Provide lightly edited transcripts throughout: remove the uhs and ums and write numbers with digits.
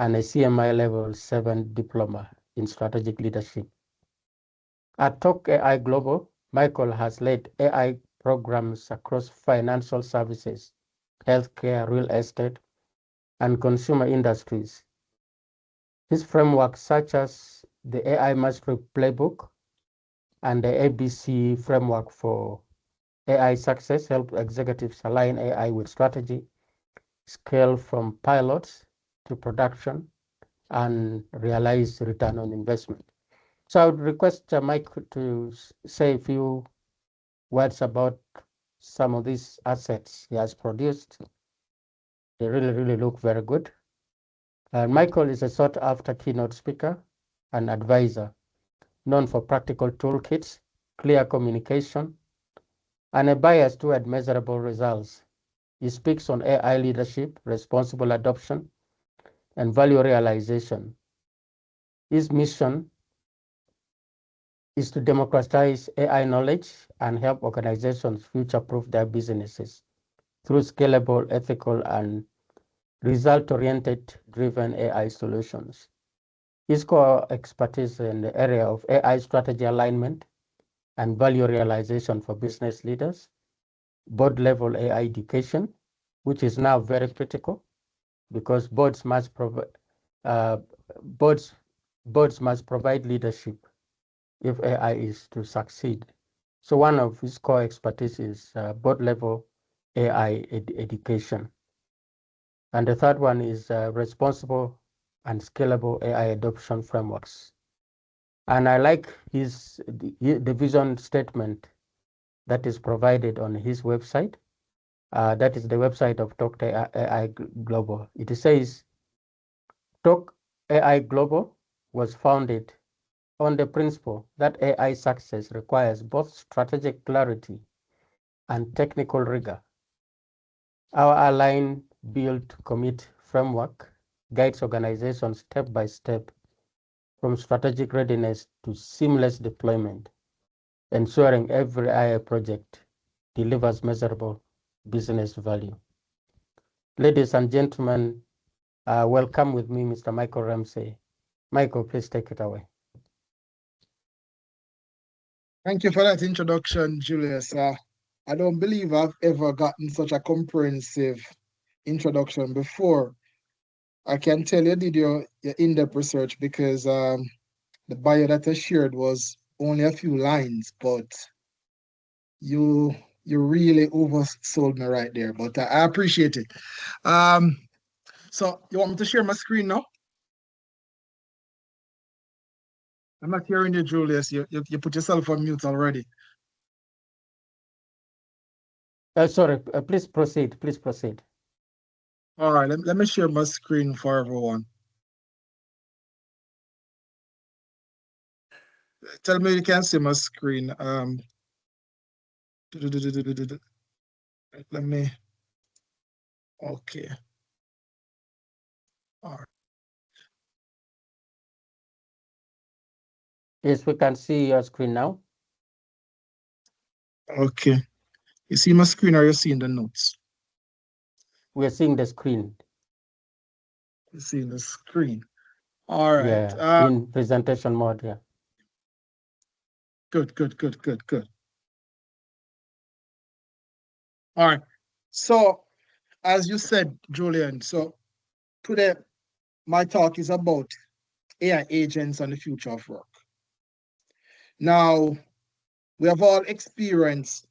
and a CMI Level 7 diploma in strategic leadership. At Talk AI Global, Michael has led AI programs across financial services, healthcare, real estate, and consumer industries. His frameworks, such as the AI Mastery Playbook and the ABC framework for AI success, help executives align AI with strategy, scale from pilots to production, and realize return on investment. So I would request Mike to say a few words about some of these assets he has produced. They really look very good. Michael is a sought-after keynote speaker and advisor, known for practical toolkits, clear communication, and a bias toward measurable results. He speaks on AI leadership, responsible adoption, and value realization. His mission is to democratize AI knowledge and help organizations future-proof their businesses through scalable, ethical, and result-oriented driven AI solutions. His core expertise in the area of AI strategy alignment and value realization for business leaders, board-level AI education, which is now very critical because boards must provide leadership if AI is to succeed. So one of his core expertise is board-level AI education. And the third one is responsible and scalable AI adoption frameworks. And I like the vision statement that is provided on his website. That is the website of Talk AI Global. It says, Talk AI Global was founded on the principle that AI success requires both strategic clarity and technical rigor. Our Align, Build, Commit framework guides organizations step by step from strategic readiness to seamless deployment, ensuring every AI project delivers measurable business value. Ladies and gentlemen, welcome with me, Mr. Michael Ramsey. Michael, please take it away. Thank you for that introduction, Julius. I don't believe I've ever gotten such a comprehensive introduction before. I can tell you did your in-depth research because the bio that I shared was only a few lines, but you really oversold me right there, but I appreciate it. So you want me to share my screen now? I'm not hearing you, Julius. You put yourself on mute already. Sorry, please proceed. Please proceed. All right, let me share my screen for everyone. Tell me you can see my screen. Let me. Okay. All right. Yes, we can see your screen now. Okay. You see my screen or you're seeing the notes? We are seeing the screen. You're seeing the screen. All right. Yeah, in presentation mode, yeah. Good. All right. So, as you said, Julian, so today my talk is about AI agents and the future of work. Now, we have all experienced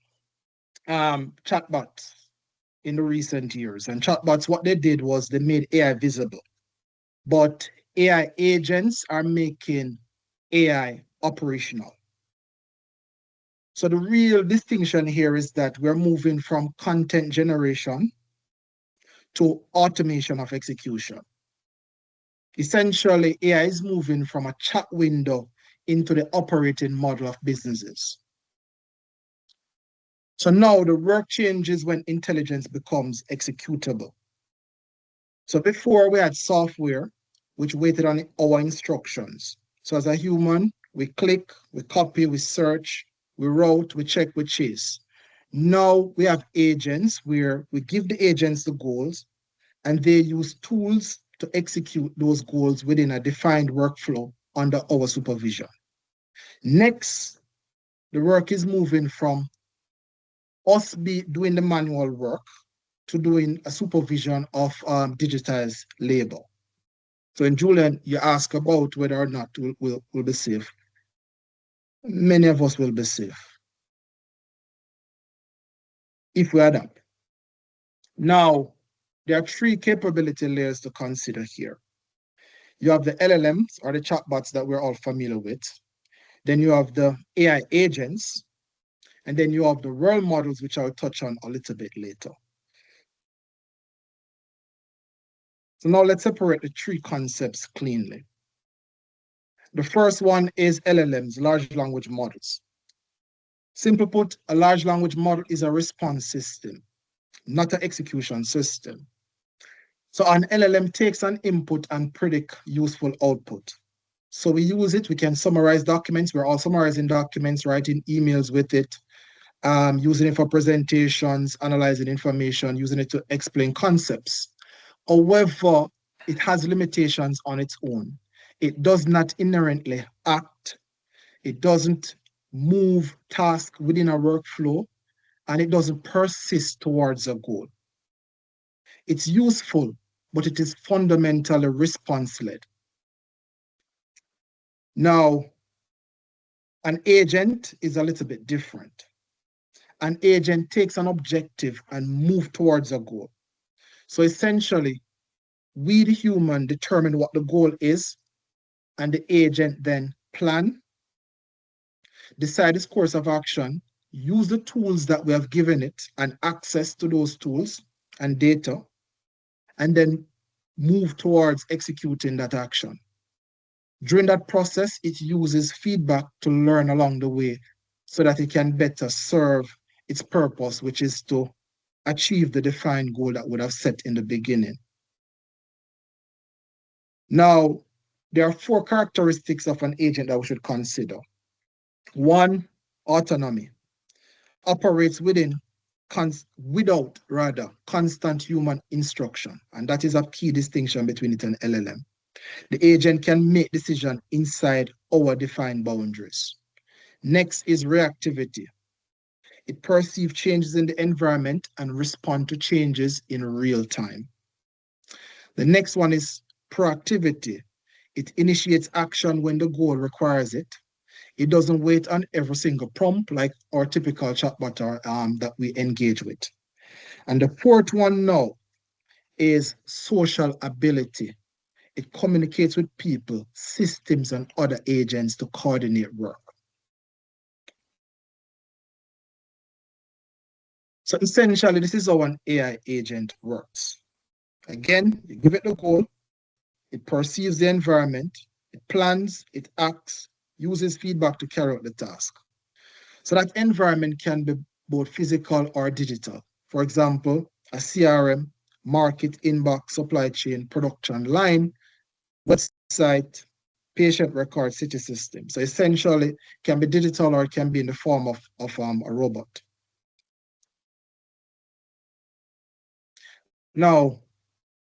chatbots in the recent years, and chatbots, what they did was they made AI visible. But AI agents are making AI operational. So the real distinction here is that we're moving from content generation to automation of execution. Essentially, AI is moving from a chat window into the operating model of businesses. So now the work changes when intelligence becomes executable. So before we had software which waited on our instructions. So as a human, we click, we copy, we search, we route, we check, we chase. Now we have agents where we give the agents the goals and they use tools to execute those goals within a defined workflow under our supervision. Next, the work is moving from us doing the manual work to doing a supervision of digitized labor. So in Julian, you ask about whether or not we'll be safe. Many of us will be safe if we adapt. Now, there are three capability layers to consider here. You have the LLMs or the chatbots that we're all familiar with. Then you have the AI agents, and then you have the world models, which I'll touch on a little bit later. So now let's separate the three concepts cleanly. The first one is LLMs, large language models. Simply put, a large language model is a response system, not an execution system. So an LLM takes an input and predict useful output. So we use it, we can summarize documents. We're all summarizing documents, writing emails with it, using it for presentations, analyzing information, using it to explain concepts. However, it has limitations on its own. It does not inherently act. It doesn't move tasks within a workflow, and it doesn't persist towards a goal. It's useful, but it is fundamentally response-led. Now, an agent is a little bit different. An agent takes an objective and moves towards a goal. So essentially, we, the human, determine what the goal is, and the agent then plan, decide its course of action, use the tools that we have given it and access to those tools and data, and then move towards executing that action. During that process, it uses feedback to learn along the way so that it can better serve its purpose, which is to achieve the defined goal that would have set in the beginning. Now, there are four characteristics of an agent that we should consider. One, autonomy. Operates without constant human instruction. And that is a key distinction between it and LLM. The agent can make decisions inside our defined boundaries. Next is reactivity. It perceives changes in the environment and responds to changes in real time. The next one is proactivity. It initiates action when the goal requires it. It doesn't wait on every single prompt like our typical chatbot that we engage with. And the fourth one now is social ability. It communicates with people, systems, and other agents to coordinate work. So essentially, this is how an AI agent works. Again, you give it the goal, it perceives the environment, it plans, it acts, uses feedback to carry out the task. So that environment can be both physical or digital. For example, a CRM, market, inbox, supply chain, production line, website, patient record, city system. So essentially, it can be digital or it can be in the form of a robot. Now,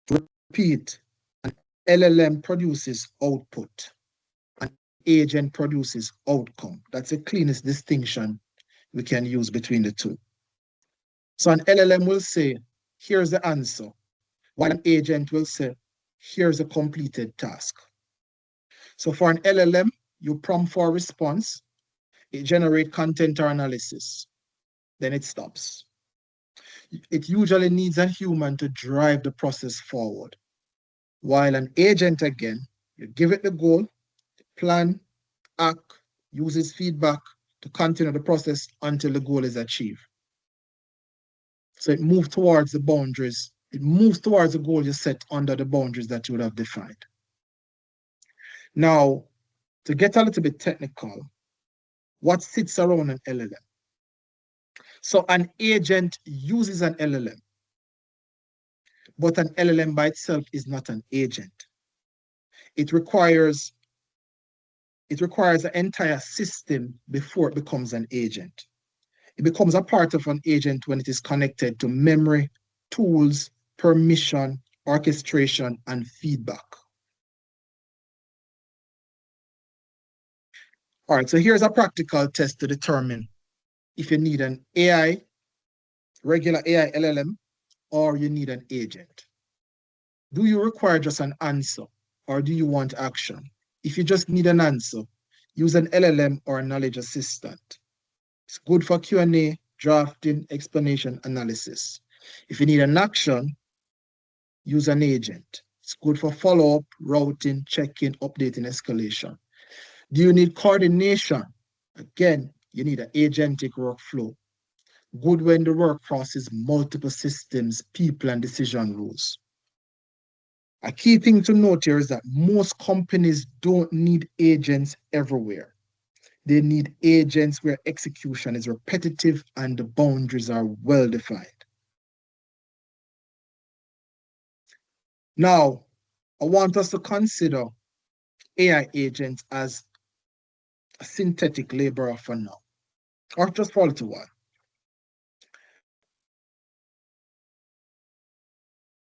to repeat, an LLM produces output, an agent produces outcome. That's the cleanest distinction we can use between the two. So an LLM will say, here's the answer, while an agent will say, here's a completed task. So for an LLM, you prompt for a response, it generates content or analysis, then it stops. It usually needs a human to drive the process forward. While an agent, again, you give it the goal, plan, act, uses feedback to continue the process until the goal is achieved. So it moves towards the boundaries. It moves towards the goal you set under the boundaries that you would have defined. Now, to get a little bit technical, what sits around an LLM? So an agent uses an LLM, but an LLM by itself is not an agent. It requires an entire system before it becomes an agent. It becomes a part of an agent when it is connected to memory, tools, permission, orchestration, and feedback. All right, so here's a practical test to determine if you need an AI, regular AI LLM, or you need an agent. Do you require just an answer, or do you want action? If you just need an answer, use an LLM or a knowledge assistant. It's good for Q&A, drafting, explanation, analysis. If you need an action, use an agent. It's good for follow-up, routing, checking, updating, escalation. Do you need coordination? Again, you need an agentic workflow. Good when the work crosses multiple systems, people, and decision rules. A key thing to note here is that most companies don't need agents everywhere. They need agents where execution is repetitive and the boundaries are well defined. Now, I want us to consider AI agents as a synthetic laborer for now, or just for a little while.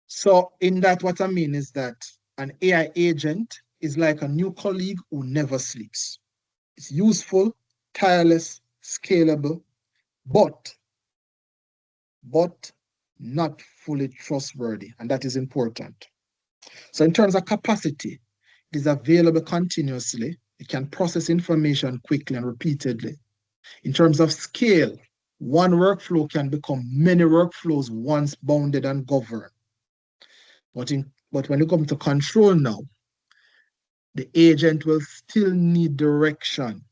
So in that, what I mean is that an AI agent is like a new colleague who never sleeps. It's useful, tireless, scalable, but not fully trustworthy, and that is important. So in terms of capacity, it is available continuously. It can process information quickly and repeatedly. In terms of scale, one workflow can become many workflows once bounded and governed. But when you come to control now, the agent will still need direction,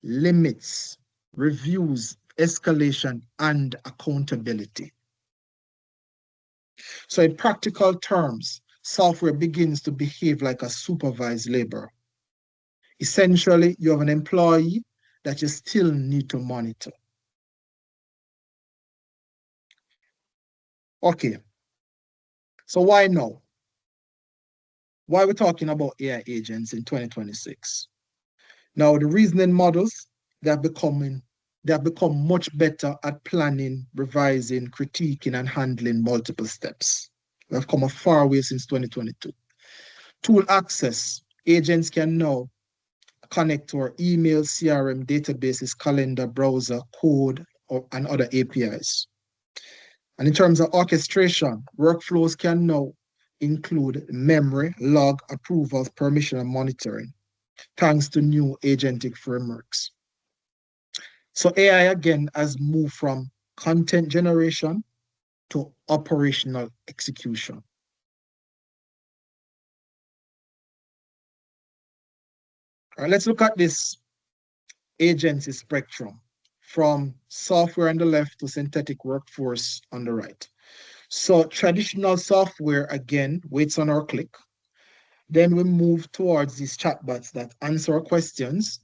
limits, reviews, escalation, and accountability. So in practical terms, software begins to behave like a supervised labor. Essentially, you have an employee that you still need to monitor. Okay, so why now? Why are we talking about AI agents in 2026? Now, the reasoning models, they have become much better at planning, revising, critiquing, and handling multiple steps. We have come a far way since 2022. Tool access, agents can now connect to our email, CRM, databases, calendar, browser, code, and other APIs. And in terms of orchestration, workflows can now include memory, log, approvals, permission, and monitoring, thanks to new agentic frameworks. So AI, again, has moved from content generation to operational execution. All right, let's look at this agency spectrum from software on the left to synthetic workforce on the right. So traditional software, again, waits on our click. Then we move towards these chatbots that answer our questions.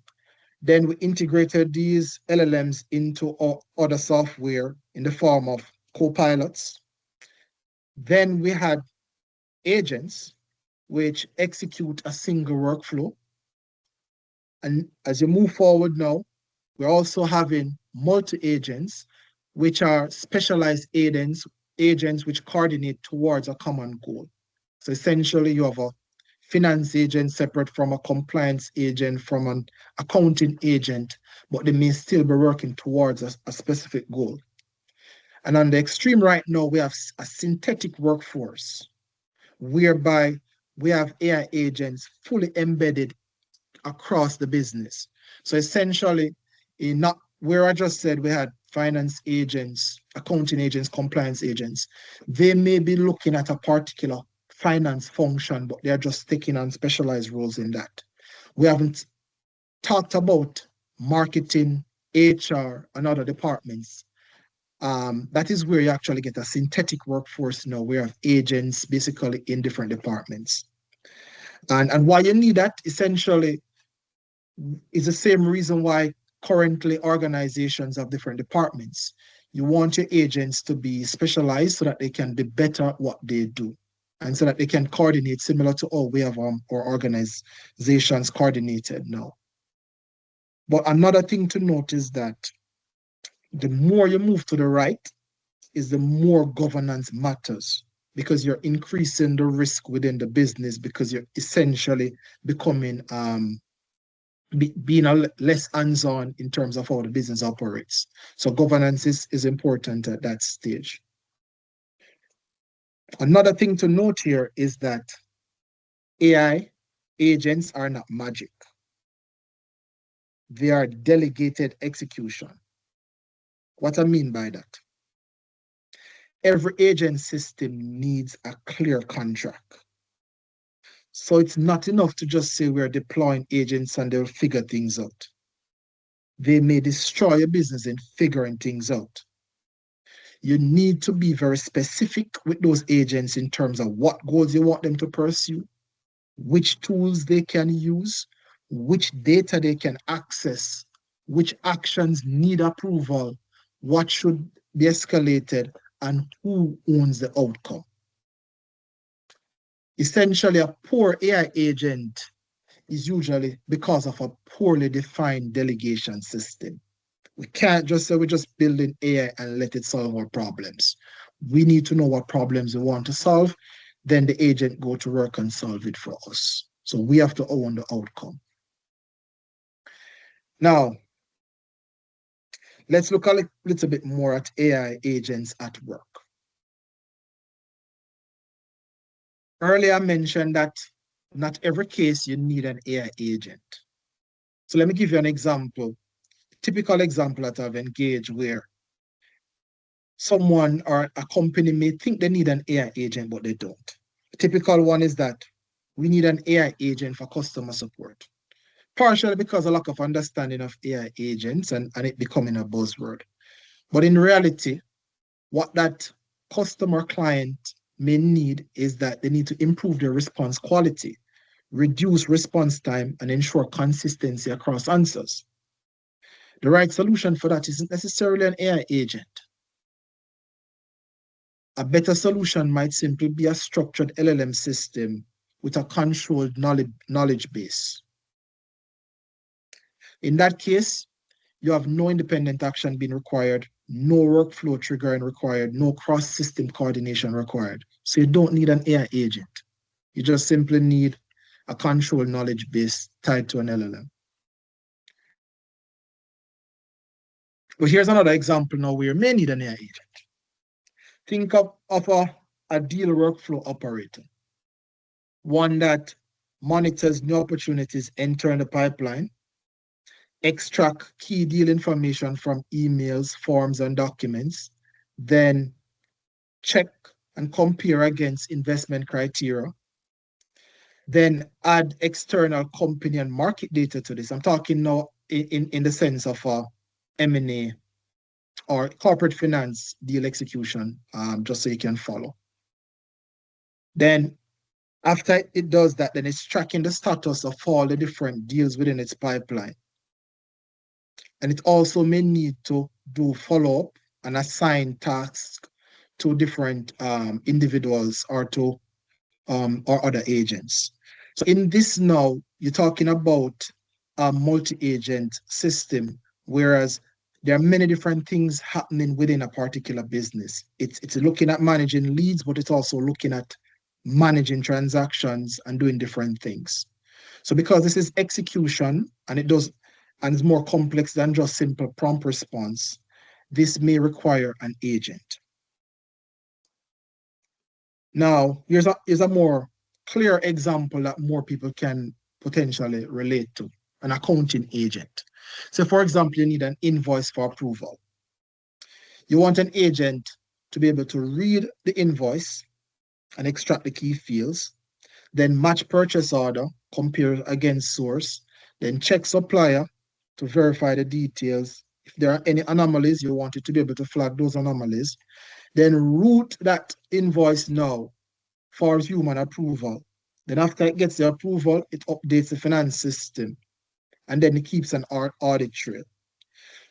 Then we integrated these LLMs into our other software in the form of co-pilots. Then we had agents, which execute a single workflow. And as you move forward now, we're also having multi-agents, which are specialized agents agents which coordinate towards a common goal. So essentially, you have a finance agent separate from a compliance agent, from an accounting agent, but they may still be working towards a specific goal. And on the extreme right now, we have a synthetic workforce whereby we have AI agents fully embedded across the business. So essentially, not where I just said we had finance agents, accounting agents, compliance agents, they may be looking at a particular finance function, but they're just taking on specialized roles in that. We haven't talked about marketing, HR, and other departments. That is where you actually get a synthetic workforce now, where you have agents basically in different departments. And why you need that essentially is the same reason why currently organizations have different departments. You want your agents to be specialized so that they can be better at what they do, and so that they can coordinate similar to how we have our organizations coordinated now. But another thing to note is that the more you move to the right is the more governance matters, because you're increasing the risk within the business, because you're essentially becoming being less hands-on in terms of how the business operates. So governance is important at that stage. Another thing to note here is that AI agents are not magic. They are delegated execution. What I mean by that? Every agent system needs a clear contract. So it's not enough to just say we're deploying agents and they'll figure things out. They may destroy your business in figuring things out. You need to be very specific with those agents in terms of what goals you want them to pursue, which tools they can use, which data they can access, which actions need approval, what should be escalated, and who owns the outcome. Essentially, a poor AI agent is usually because of a poorly defined delegation system. We can't just say we're just building AI and let it solve our problems. We need to know what problems we want to solve, then the agent go to work and solve it for us. So we have to own the outcome. Now, let's look a little bit more at AI agents at work. Earlier I mentioned that not every case you need an AI agent. So let me give you an example, typical example that I've engaged where someone or a company may think they need an AI agent, but they don't. A typical one is that we need an AI agent for customer support, partially because of lack of understanding of AI agents and it becoming a buzzword. But in reality, what that customer client may need is that they need to improve their response quality, reduce response time, and ensure consistency across answers. The right solution for that isn't necessarily an AI agent. A better solution might simply be a structured LLM system with a controlled knowledge base. In that case, you have no independent action being required, no workflow triggering required, no cross-system coordination required. So you don't need an AI agent. You just simply need a controlled knowledge base tied to an LLM. But here's another example now where you may need an AI agent. Think of a deal workflow operator, one that monitors new opportunities entering the pipeline, extract key deal information from emails, forms, and documents, then check and compare against investment criteria, then add external company and market data to this. I'm talking now in the sense of M&A or corporate finance deal execution, just so you can follow. Then after it does that, then it's tracking the status of all the different deals within its pipeline. And it also may need to do follow-up and assign tasks to different individuals or to or other agents. So in this now, you're talking about a multi-agent system, whereas there are many different things happening within a particular business. It's looking at managing leads, but it's also looking at managing transactions and doing different things. So because this is execution and it's more complex than just simple prompt response, this may require an agent. Now, here's a more clear example that more people can potentially relate to, an accounting agent. So for example, you need an invoice for approval. You want an agent to be able to read the invoice and extract the key fields, then match purchase order, compare against source, then check supplier to verify the details. If there are any anomalies, you want it to be able to flag those anomalies, then route that invoice now for human approval. Then after it gets the approval, it updates the finance system, and then it keeps an audit trail.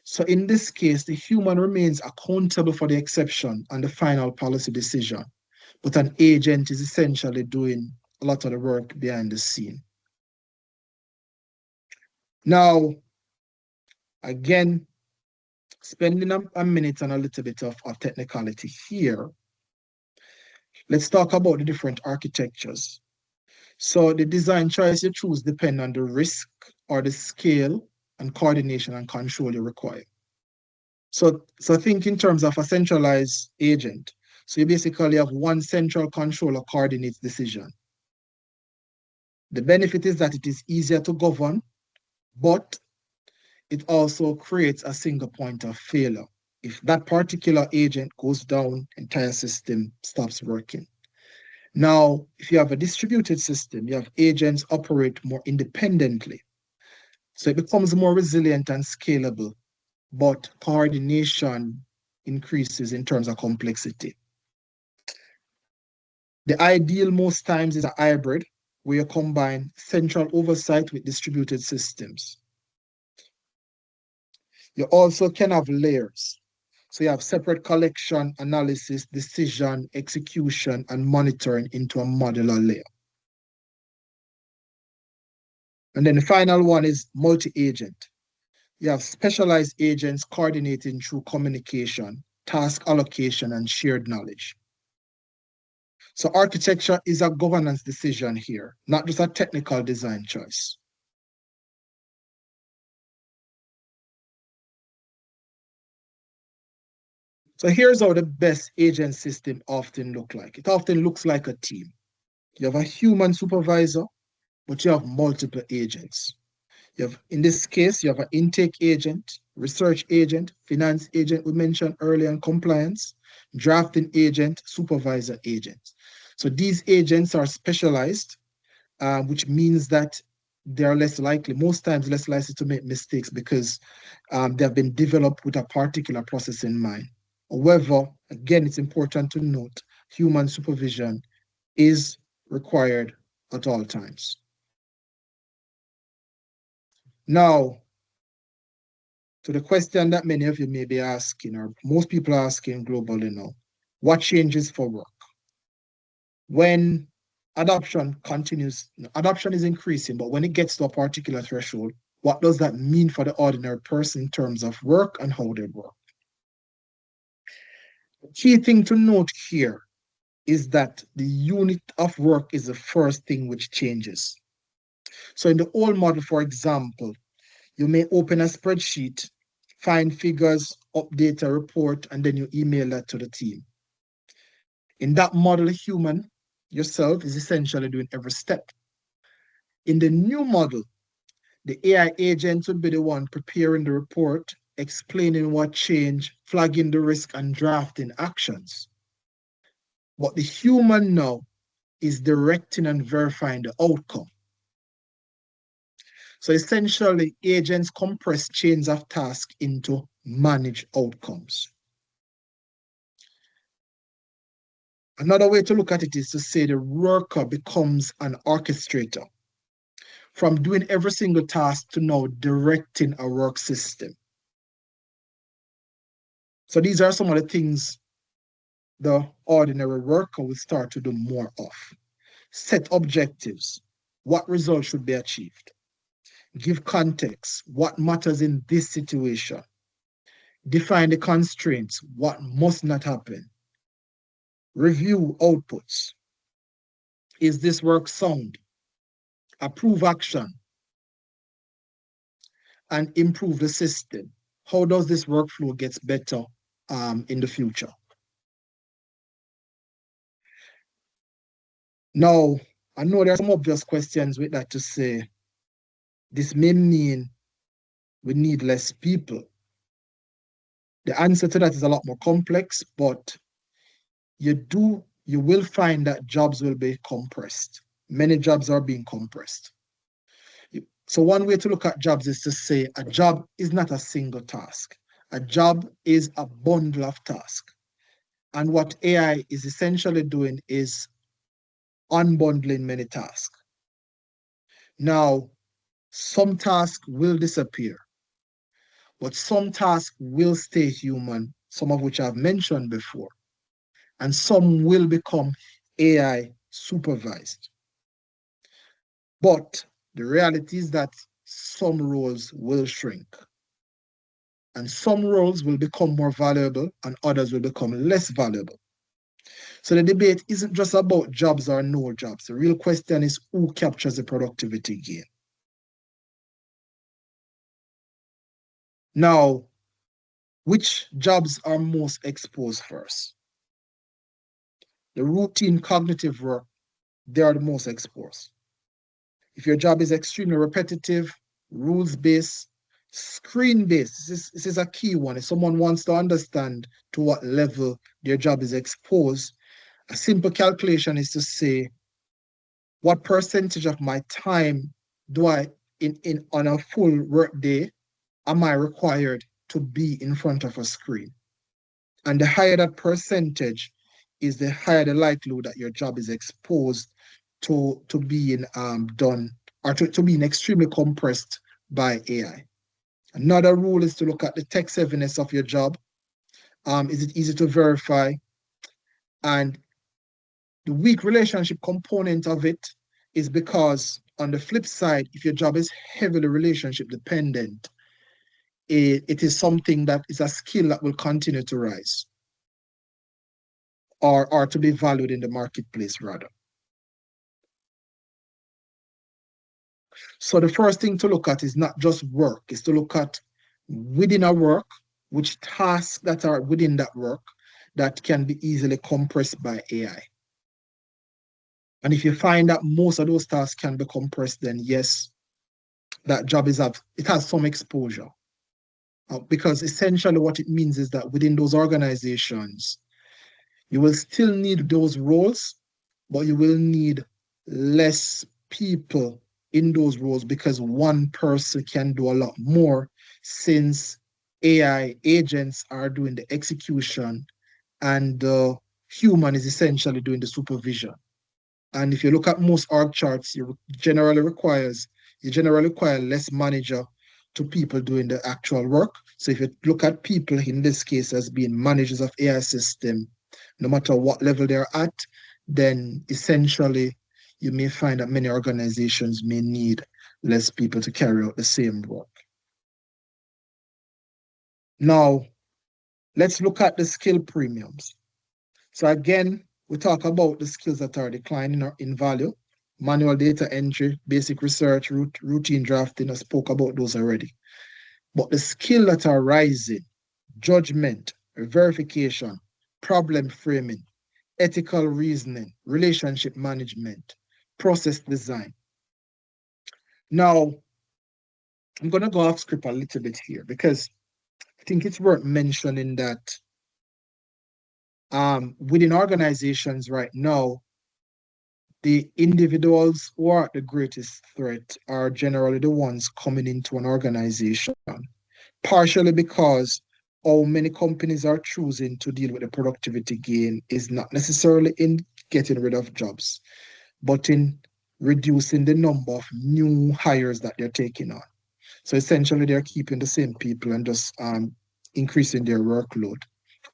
So in this case, the human remains accountable for the exception and the final policy decision, but an agent is essentially doing a lot of the work behind the scene. Now, again, spending a minute on a little bit of technicality here, let's talk about the different architectures. So the design choice you choose depends on the risk or the scale and coordination and control you require. So think in terms of a centralized agent. So you basically have one central controller coordinates decision. The benefit is that it is easier to govern, but it also creates a single point of failure. If that particular agent goes down, entire system stops working. Now, if you have a distributed system, you have agents operate more independently. So it becomes more resilient and scalable, but coordination increases in terms of complexity. The ideal most times is a hybrid where you combine central oversight with distributed systems. You also can have layers. So you have separate collection, analysis, decision, execution, and monitoring into a modular layer. And then the final one is multi-agent. You have specialized agents coordinating through communication, task allocation, and shared knowledge. So architecture is a governance decision here, not just a technical design choice. So here's how the best agent system often look like. It often looks like a team. You have a human supervisor, but you have multiple agents. You have, in this case, you have an intake agent, research agent, finance agent we mentioned earlier, and compliance, drafting agent, supervisor agent. So these agents are specialized, which means that they're less likely, most times less likely to make mistakes because they have been developed with a particular process in mind. However, again, it's important to note human supervision is required at all times. Now, to the question that many of you may be asking, or most people are asking globally now, what changes for work? When adoption continues, adoption is increasing, but when it gets to a particular threshold, what does that mean for the ordinary person in terms of work and how they work? The key thing to note here is that the unit of work is the first thing which changes. So in the old model, for example, you may open a spreadsheet, find figures, update a report, and then you email that to the team. In that model, a human yourself is essentially doing every step. In the new model, the AI agent would be the one preparing the report, explaining what changed, flagging the risk, and drafting actions. But the human now is directing and verifying the outcome. So essentially, agents compress chains of tasks into managed outcomes. Another way to look at it is to say the worker becomes an orchestrator, from doing every single task to now directing a work system. So these are some of the things the ordinary worker will start to do more of. Set objectives. What results should be achieved? Give context. What matters in this situation? define the constraints, what must not happen, review outputs. Is this work sound? Approve action and improve the system. How does this workflow get better in the future? Now, I know there are some obvious questions with that to say, this may mean we need less people. The answer to that is a lot more complex, but you will find that jobs will be compressed. Many jobs are being compressed. So one way to look at jobs is to say a job is not a single task. A job is a bundle of tasks. And what AI is essentially doing is unbundling many tasks. Now, some tasks will disappear, but some tasks will stay human, some of which I've mentioned before, and some will become AI supervised. But the reality is that some roles will shrink, and some roles will become more valuable and others will become less valuable. So the debate isn't just about jobs or no jobs. The real question is who captures the productivity gain. Now, which jobs are most exposed first? The routine cognitive work, they are the most exposed. If your job is extremely repetitive, rules-based, screen-based, this is a key one. If someone wants to understand to what level their job is exposed, a simple calculation is to say, what percentage of my time do I, on a full work day, am I required to be in front of a screen? And the higher that percentage is, the higher the likelihood that your job is exposed to being done or to being extremely compressed by AI. Another rule is to look at the tech savviness of your job. Is it easy to verify? And the weak relationship component of it is because on the flip side, if your job is heavily relationship dependent, it is something that is a skill that will continue to rise or to be valued in the marketplace rather. So the first thing to look at is not just work, it's to look at within a work, which tasks that are within that work that can be easily compressed by AI. And if you find that most of those tasks can be compressed, then yes, that job it has some exposure. Because essentially what it means is that within those organizations, you will still need those roles, but you will need less people in those roles because one person can do a lot more since AI agents are doing the execution and the human is essentially doing the supervision. And if you look at most org charts, you generally require less manager to people doing the actual work. So if you look at people in this case as being managers of AI system, no matter what level they're at, then essentially you may find that many organizations may need less people to carry out the same work. Now, let's look at the skill premiums. So again, we talk about the skills that are declining in value, manual data entry, basic research, routine drafting. I spoke about those already. But the skills that are rising, judgment, verification, problem framing, ethical reasoning, relationship management, process design. Now, I'm going to go off script a little bit here because I think it's worth mentioning that within organizations right now, the individuals who are the greatest threat are generally the ones coming into an organization, partially because how many companies are choosing to deal with the productivity gain is not necessarily in getting rid of jobs, but in reducing the number of new hires that they're taking on. So essentially, they're keeping the same people and just increasing their workload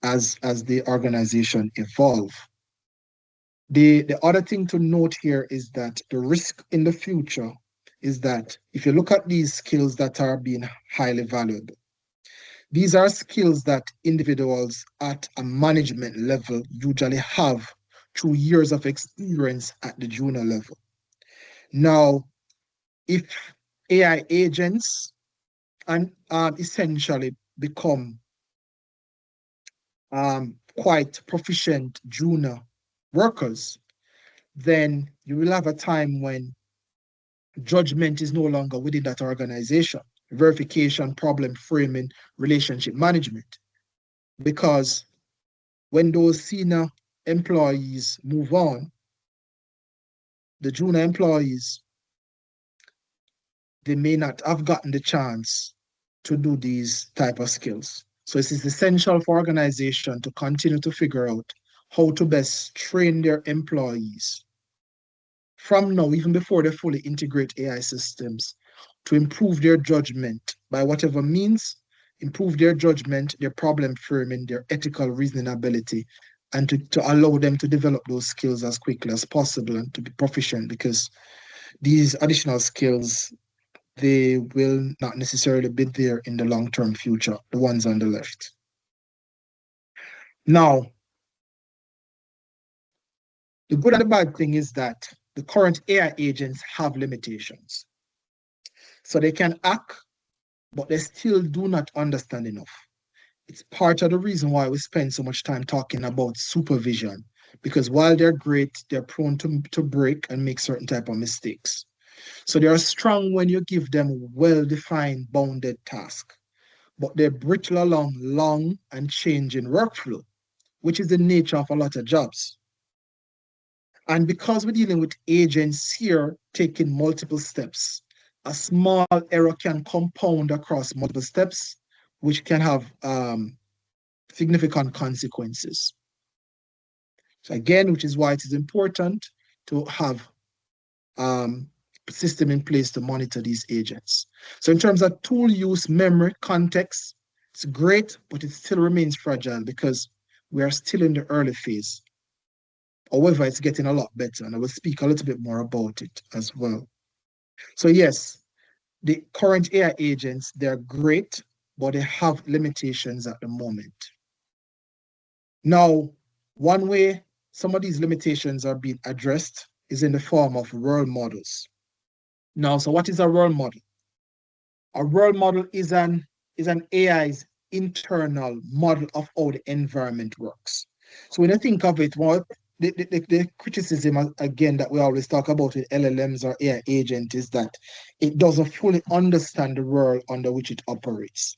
as the organization evolve. The other thing to note here is that the risk in the future is that if you look at these skills that are being highly valuable, These are skills that individuals at a management level usually have through years of experience at the junior level. Now, if AI agents and essentially become quite proficient junior workers, then you will have a time when judgment is no longer within that organization. Verification, problem framing, relationship management. Because when those senior employees move on, the junior employees, they may not have gotten the chance to do these type of skills. So it is essential for organization to continue to figure out how to best train their employees from now, even before they fully integrate AI systems, to improve their judgment by whatever means, improve their judgment, their problem framing, their ethical reasoning ability, and to allow them to develop those skills as quickly as possible and to be proficient, because these additional skills, they will not necessarily be there in the long-term future, the ones on the left. Now, the good and the bad thing is that the current AI agents have limitations. So they can act, but they still do not understand enough. It's part of the reason why we spend so much time talking about supervision, because while they're great, they're prone to break and make certain type of mistakes. So they are strong when you give them well-defined, bounded tasks, but they're brittle along long and changing workflow, which is the nature of a lot of jobs. And because we're dealing with agents here taking multiple steps, a small error can compound across multiple steps, which can have significant consequences. So again, which is why it is important to have system in place to monitor these agents. So in terms of tool use, memory, context, it's great, but it still remains fragile because we are still in the early phase. However, it's getting a lot better, and I will speak a little bit more about it as well. So yes, the current AI agents, they're great, but they have limitations at the moment. Now, one way some of these limitations are being addressed is in the form of role models. Now, so what is a role model? A role model is an AI's internal model of how the environment works. So when you think of it, well, the criticism, again, that we always talk about with LLMs or AI agent is that it doesn't fully understand the world under which it operates.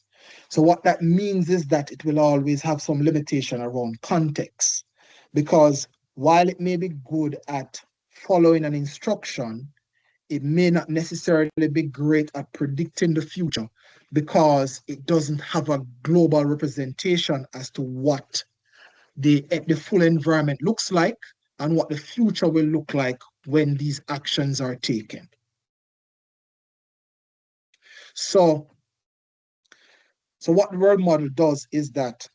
So what that means is that it will always have some limitation around context, because while it may be good at following an instruction, it may not necessarily be great at predicting the future because it doesn't have a global representation as to what the full environment looks like and what the future will look like when these actions are taken. So what the role model does is that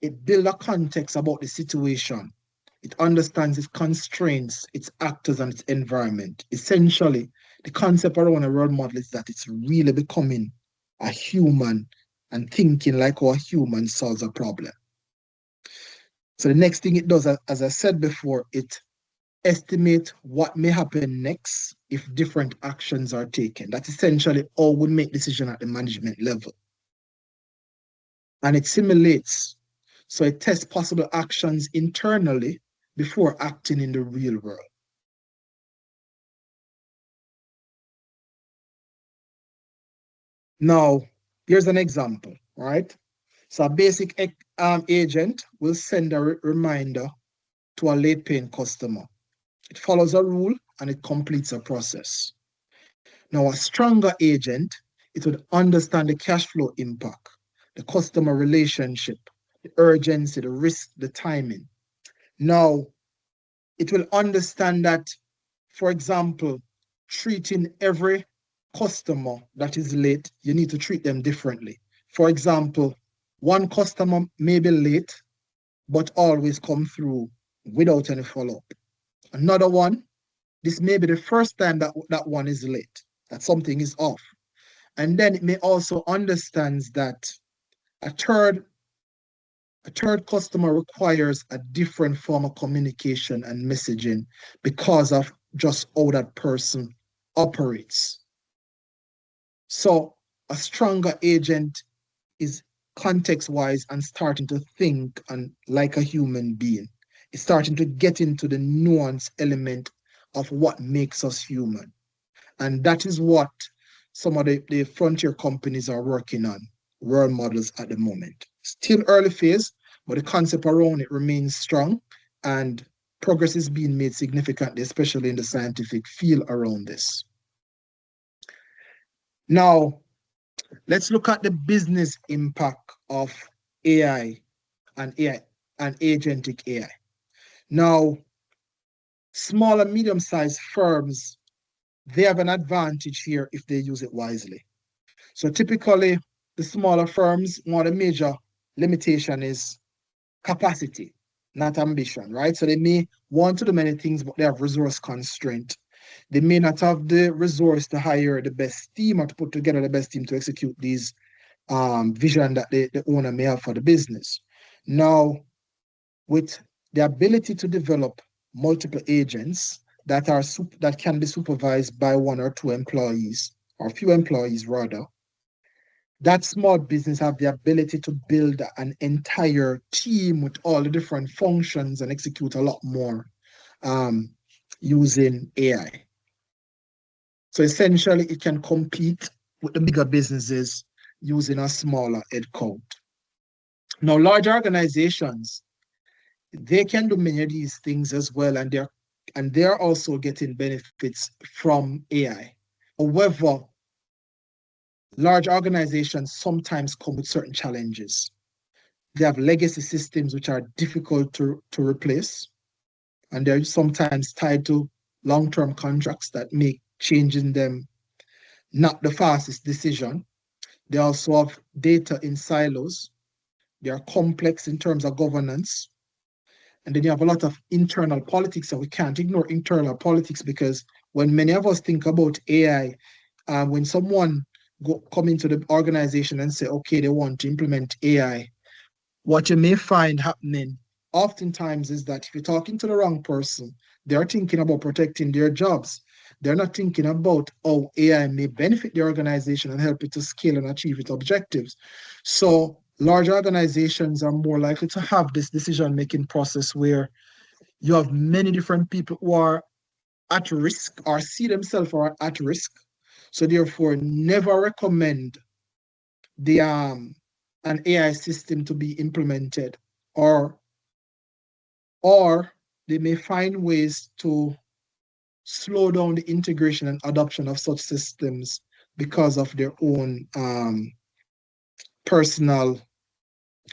it builds a context about the situation. It understands its constraints, its actors, and its environment. Essentially, the concept around a role model is that it's really becoming a human and thinking like how a human solves a problem. So the next thing it does, as I said before, it estimates what may happen next if different actions are taken. That's essentially how we make decisions at the management level. And it simulates, so it tests possible actions internally before acting in the real world. Now, here's an example, right? So a basic agent will send a reminder to a late paying customer. It follows a rule and it completes a process. Now, a stronger agent, it would understand the cash flow impact, the customer relationship, the urgency, the risk, the timing. Now, it will understand that, for example, treating every customer that is late, you need to treat them differently. For example, one customer may be late, but always come through without any follow-up. Another one, this may be the first time that one is late, that something is off. And then it may also understand that A third customer requires a different form of communication and messaging because of just how that person operates. So a stronger agent is context-wise and starting to think and like a human being. It's starting to get into the nuance element of what makes us human. And that is what some of the frontier companies are working on, role models at the moment. Still early phase, but the concept around it remains strong and progress is being made significantly, especially in the scientific field around this. Now, let's look at the business impact of AI and agentic AI. Now, small and medium-sized firms, they have an advantage here if they use it wisely. So typically, the smaller firms, one of the major limitation is capacity, not ambition, right? So they may want to do many things, but they have resource constraint. They may not have the resource to hire the best team or to put together the best team to execute these vision that the owner may have for the business. Now, with the ability to develop multiple agents that can be supervised by one or two employees, or few employees rather, that small business have the ability to build an entire team with all the different functions and execute a lot more using AI. So essentially, it can compete with the bigger businesses using a smaller headcount. Now, large organizations, they can do many of these things as well, and they're also getting benefits from AI. However, large organizations sometimes come with certain challenges. They have legacy systems which are difficult to replace, and they're sometimes tied to long-term contracts that make changing them not the fastest decision. They also have data in silos. They are complex in terms of governance. And then you have a lot of internal politics, and we can't ignore internal politics because when many of us think about AI, when someone come into the organization and say, okay, they want to implement AI, what you may find happening oftentimes is that if you're talking to the wrong person, they're thinking about protecting their jobs. They're not thinking about how AI may benefit the organization and help it to scale and achieve its objectives. So large organizations are more likely to have this decision-making process where you have many different people who are at risk or see themselves are at risk. So therefore, never recommend the an AI system to be implemented, or they may find ways to slow down the integration and adoption of such systems because of their own personal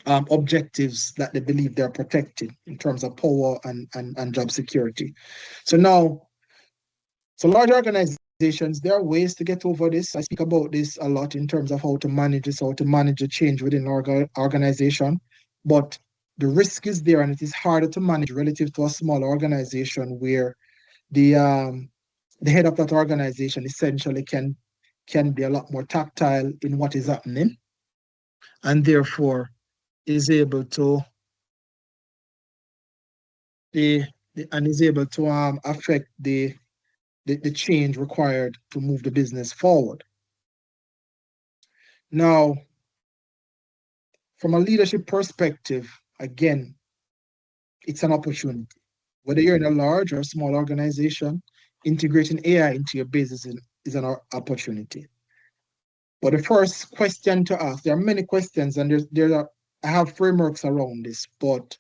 objectives that they believe they're protecting in terms of power and job security. So large organizations, there are ways to get over this. I speak about this a lot in terms of how to manage this, how to manage the change within an organization. But the risk is there, and it is harder to manage relative to a small organization where the head of that organization essentially can be a lot more tactile in what is happening, and therefore is able to affect the change required to move the business forward. Now, from a leadership perspective, again, it's an opportunity. Whether you're in a large or small organization, integrating AI into your business is an opportunity. But the first question to ask, there are many questions, and I have frameworks around this, but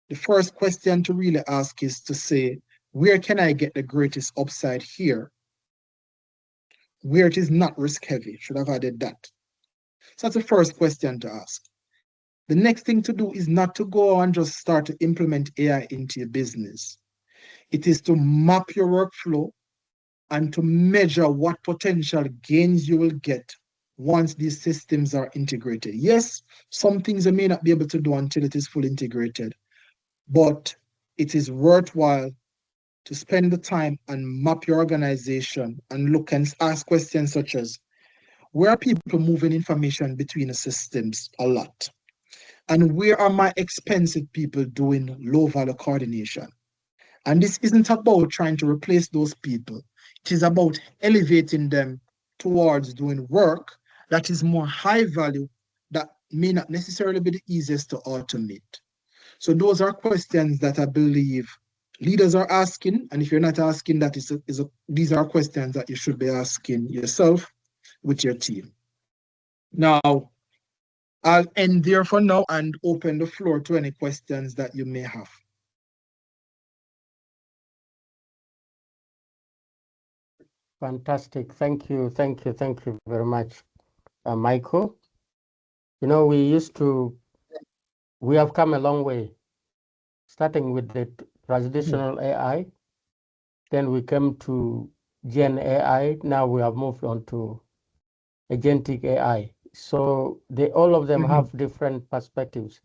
the first question to really ask is to say, where can I get the greatest upside here? Where it is not risk heavy, should have added that. So that's the first question to ask. The next thing to do is not to go and just start to implement AI into your business. It is to map your workflow and to measure what potential gains you will get once these systems are integrated. Yes, some things you may not be able to do until it is fully integrated, but it is worthwhile to spend the time and map your organization and look and ask questions such as, where are people moving information between the systems a lot? And where are my expensive people doing low value coordination? And this isn't about trying to replace those people. It is about elevating them towards doing work that is more high value, that may not necessarily be the easiest to automate. So those are questions that I believe leaders are asking. And if you're not asking that, these are questions that you should be asking yourself with your team. Now, I'll end there for now and open the floor to any questions that you may have. Fantastic. Thank you. Thank you. Thank you very much, Michael. You know, we have come a long way, starting with the traditional AI. Then we came to Gen AI. Now we have moved on to agentic AI. So all of them have different perspectives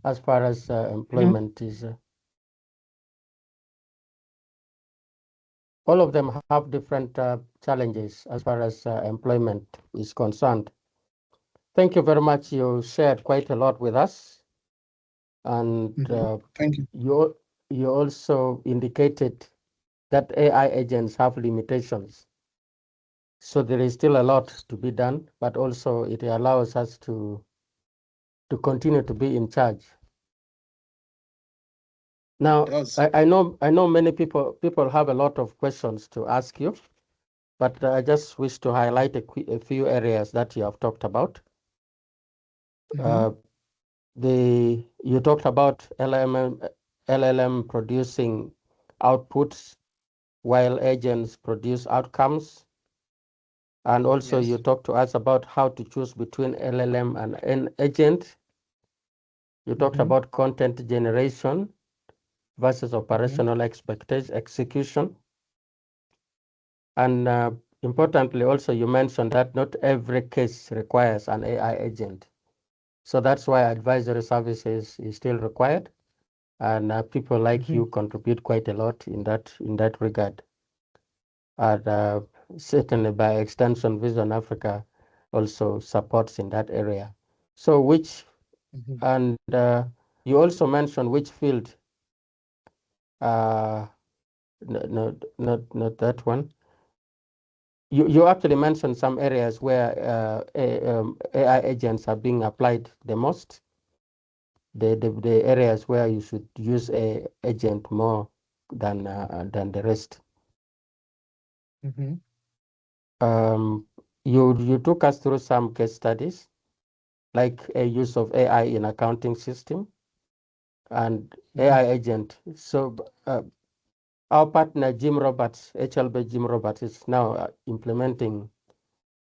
as far as employment is. All of them have different challenges as far as employment is concerned. Thank you very much. You shared quite a lot with us. And Thank you. You also indicated that AI agents have limitations. So there is still a lot to be done, but also it allows us to continue to be in charge. Now, I know many people have a lot of questions to ask you, but I just wish to highlight a few areas that you have talked about. You talked about LLM producing outputs while agents produce outcomes. And also you talked to us about how to choose between LLM and an agent. You talked about content generation versus operational execution. And importantly, also, you mentioned that not every case requires an AI agent. So that's why advisory services is still required. And people like you contribute quite a lot in that regard. And certainly by extension, Vision Africa also supports in that area. So and you also mentioned which field, not that one. You actually mentioned some areas where AI agents are being applied the most. The areas where you should use a agent more than the rest. You took us through some case studies, like a use of AI in accounting system and AI agent. So our partner Jim Roberts, HLB Jim Roberts, is now implementing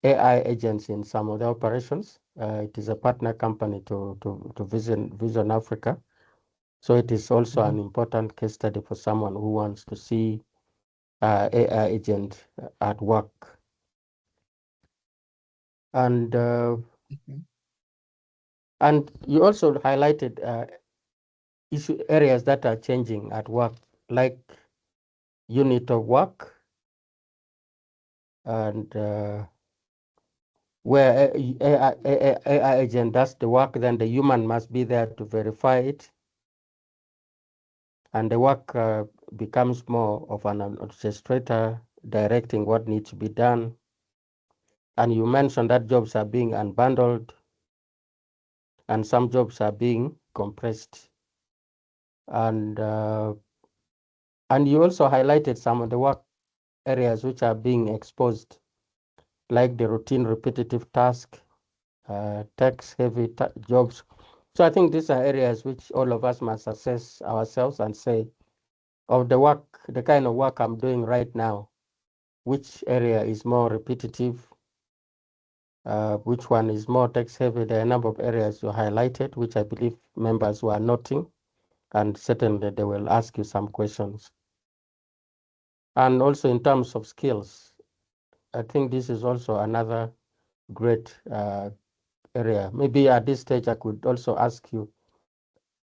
AI agents in some of the operations. It is a partner company to Vision Africa. So it is also an important case study for someone who wants to see AI agent at work. And you also highlighted areas that are changing at work, like unit of work, and where AI agent does the work, then the human must be there to verify it. And the work becomes more of an administrator directing what needs to be done. And you mentioned that jobs are being unbundled and some jobs are being compressed. And you also highlighted some of the work areas which are being exposed, like the routine repetitive task, text-heavy jobs. So I think these are areas which all of us must assess ourselves and say, of the work, the kind of work I'm doing right now, which area is more repetitive, which one is more text-heavy. There are a number of areas you highlighted, which I believe members were noting, and certainly they will ask you some questions. And also in terms of skills, I think this is also another great area. Maybe at this stage, I could also ask you,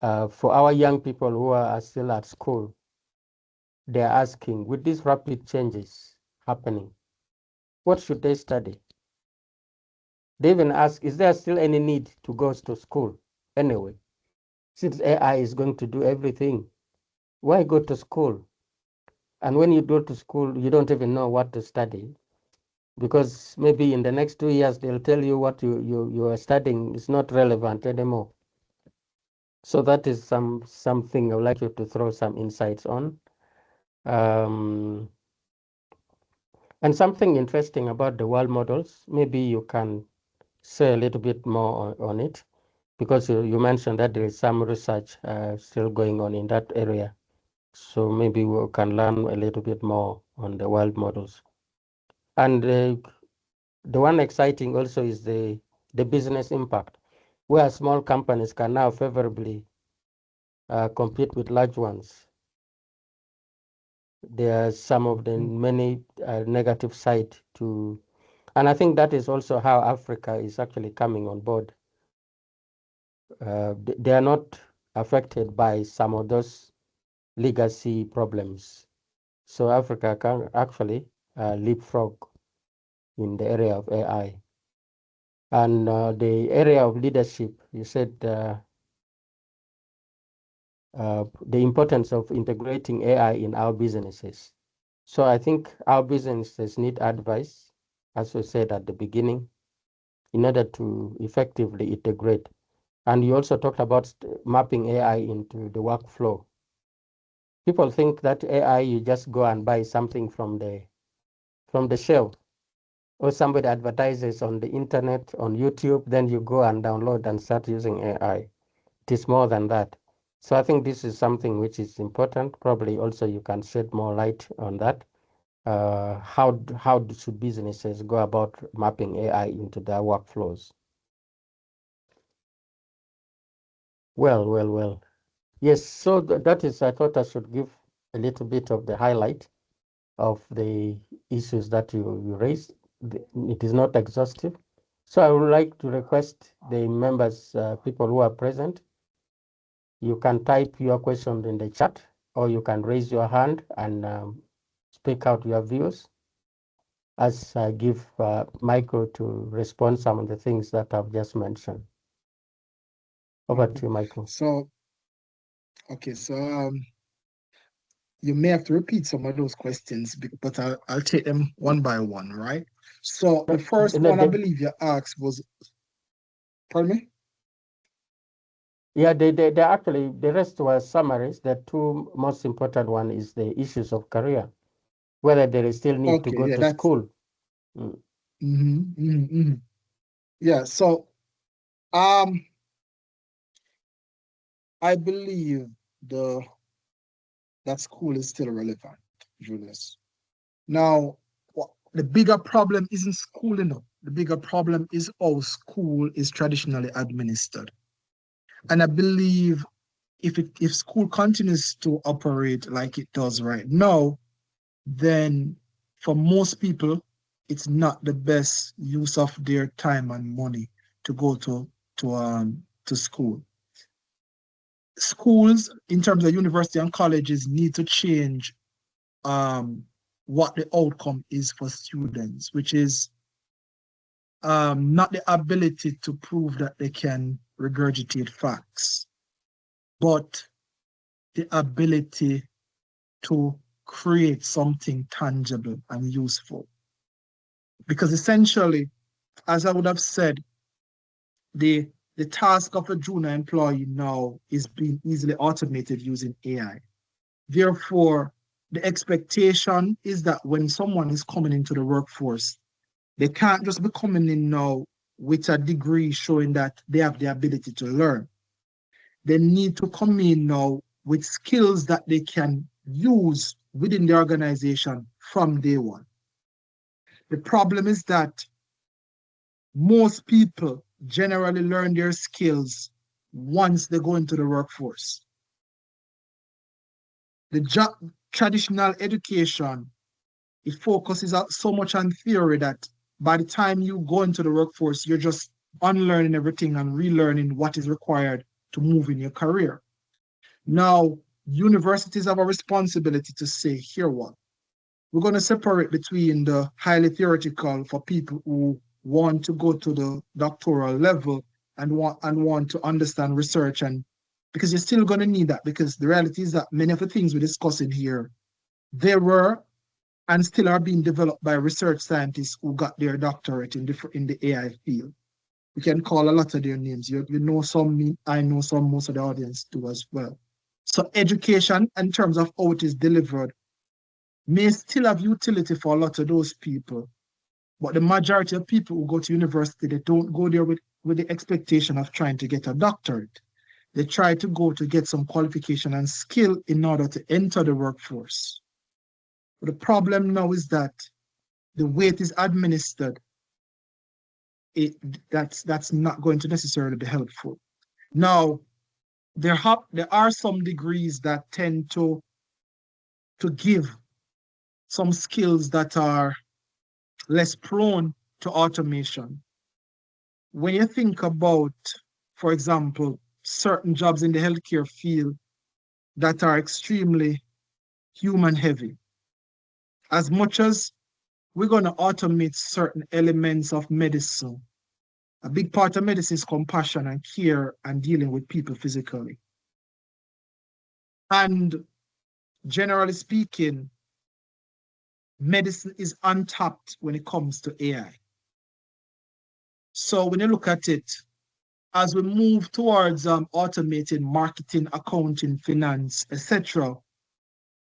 for our young people who are still at school, they're asking, with these rapid changes happening, what should they study? They even ask, is there still any need to go to school anyway? Since AI is going to do everything, why go to school? And when you go to school, you don't even know what to study, because maybe in the next 2 years, they'll tell you what you are studying is not relevant anymore. So that is something I would like you to throw some insights on. And something interesting about the world models, maybe you can say a little bit more on it, because you mentioned that there is some research still going on in that area. So maybe we can learn a little bit more on the world models. And the one exciting also is the business impact, where small companies can now favorably compete with large ones. There are some of the many negative side to, and I think that is also how Africa is actually coming on board. They are not affected by some of those legacy problems. So Africa can actually leapfrog in the area of AI. And the area of leadership, you said the importance of integrating AI in our businesses. So I think our businesses need advice, as we said at the beginning, in order to effectively integrate. And you also talked about mapping AI into the workflow. People think that AI, you just go and buy something from the shelf, or somebody advertises on the internet, on YouTube, then you go and download and start using AI. It is more than that. So I think this is something which is important. Probably also you can shed more light on that. How should businesses go about mapping AI into their workflows? Well. Yes, so that is, I thought I should give a little bit of the highlight of the issues that you raised. It is not exhaustive. So I would like to request the members, people who are present, you can type your question in the chat, or you can raise your hand and speak out your views as I give Michael to respond some of the things that I've just mentioned. Over to you, Michael. So, okay, so you may have to repeat some of those questions, but I'll take them one by one, right? So the first one I believe you asked was, pardon me? Yeah, they actually, the rest were summaries. The two most important one is the issues of career, whether there is still need to go to school. Yeah, so I believe that school is still relevant, Julius. Now, the bigger problem isn't school enough. The bigger problem is how school is traditionally administered. And I believe if school continues to operate like it does right now, then for most people, it's not the best use of their time and money to go to school. Schools, in terms of university and colleges, need to change what the outcome is for students, which is not the ability to prove that they can regurgitate facts, but the ability to create something tangible and useful. Because essentially, as I would have said, the task of a junior employee now is being easily automated using AI. Therefore, the expectation is that when someone is coming into the workforce, they can't just be coming in now with a degree showing that they have the ability to learn. They need to come in now with skills that they can use within the organization from day one. The problem is that most people generally learn their skills once they go into the workforce. The traditional education, it focuses so much on theory that by the time you go into the workforce, you're just unlearning everything and relearning what is required to move in your career. Now, universities have a responsibility to say, here what? We're going to separate between the highly theoretical for people who want to go to the doctoral level and want to understand research, and because you're still going to need that, because the reality is that many of the things we're discussing here, they were and still are being developed by research scientists who got their doctorate in the AI field. We can call a lot of their names. You know some, I know some, most of the audience do as well. So education, in terms of how it is delivered, may still have utility for a lot of those people. But the majority of people who go to university, they don't go there with the expectation of trying to get a doctorate. They try to go to get some qualification and skill in order to enter the workforce. But the problem now is that the way it is administered, that's not going to necessarily be helpful. Now, there are some degrees that tend to give some skills that are less prone to automation. When you think about, for example, certain jobs in the healthcare field that are extremely human heavy, as much as we're going to automate certain elements of medicine, a big part of medicine is compassion and care and dealing with people physically. And generally speaking, medicine is untapped when it comes to AI. So when you look at it, as we move towards automating marketing, accounting, finance, etc.,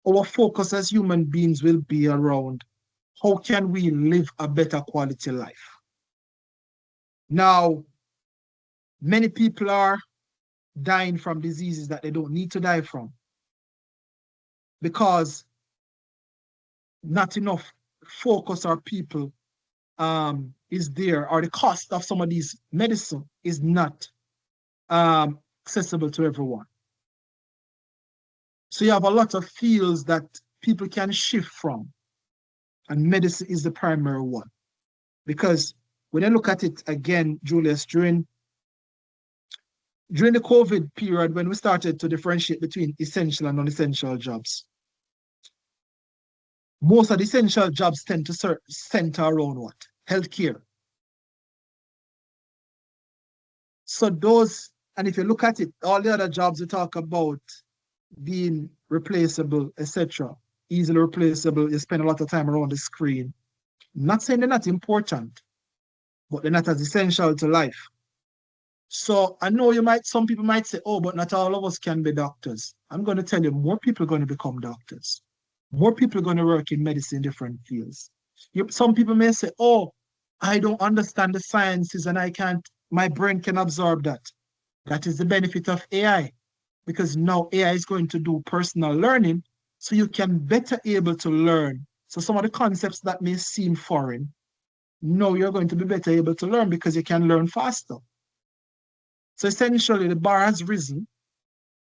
our focus as human beings will be around how can we live a better quality life. Now, many people are dying from diseases that they don't need to die from because not enough focus or people is there, or the cost of some of these medicine is not accessible to everyone. So you have a lot of fields that people can shift from, and medicine is the primary one. Because when I look at it again, Julius, during the COVID period, when we started to differentiate between essential and non-essential jobs, most of the essential jobs tend to center around what? Healthcare. So those, and if you look at it, all the other jobs we talk about being replaceable, etc., easily replaceable, you spend a lot of time around the screen. I'm not saying they're not important, but they're not as essential to life. So I know some people might say, oh, but not all of us can be doctors. I'm going to tell you, more people are going to become doctors. More people are going to work in medicine in different fields. Some people may say, oh, I don't understand the sciences and my brain can absorb that. That is the benefit of AI, because now AI is going to do personal learning, so you can better able to learn. So some of the concepts that may seem foreign, now you're going to be better able to learn because you can learn faster. So essentially the bar has risen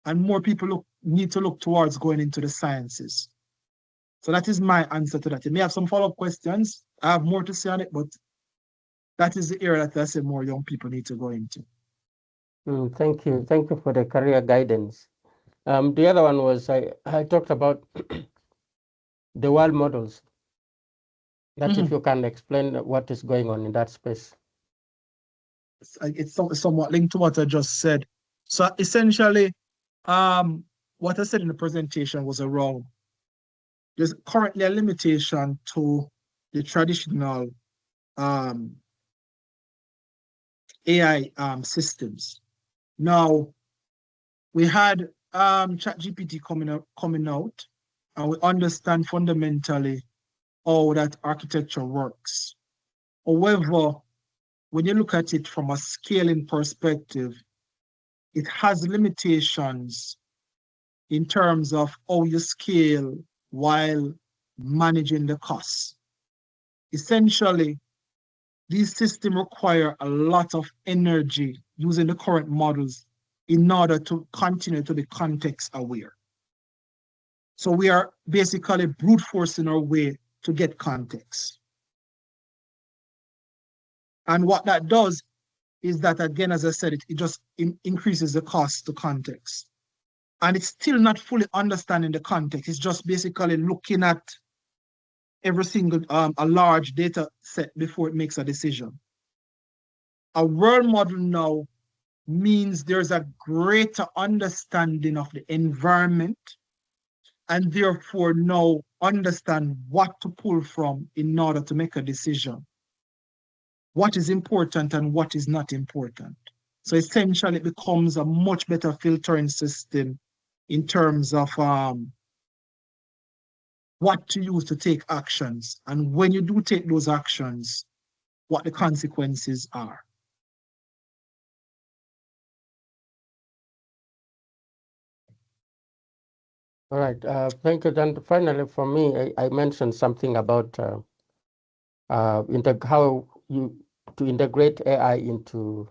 and more people need to look towards going into the sciences. So that is my answer to that. You may have some follow-up questions. I have more to say on it, but that is the area that I say more young people need to go into. Thank you. Thank you for the career guidance. The other one was I talked about the world models. That if you can explain what is going on in that space. It's somewhat linked to what I just said. So essentially, what I said in the presentation was around, there's currently a limitation to the traditional AI systems. Now, we had ChatGPT coming out, and we understand fundamentally how that architecture works. However, when you look at it from a scaling perspective, it has limitations in terms of how you scale while managing the costs. Essentially, these systems require a lot of energy using the current models in order to continue to be context aware. So we are basically brute forcing our way to get context. And what that does is that, again, as I said, it just increases the cost to context. And it's still not fully understanding the context. It's just basically looking at every single, a large data set before it makes a decision. a world model now means there's a greater understanding of the environment, and therefore now understand what to pull from in order to make a decision. What is important and what is not important. So essentially, it becomes a much better filtering system in terms of what to use to take actions. And when you do take those actions, what the consequences are. All right, thank you. Then finally, for me, I mentioned something about how you to integrate AI into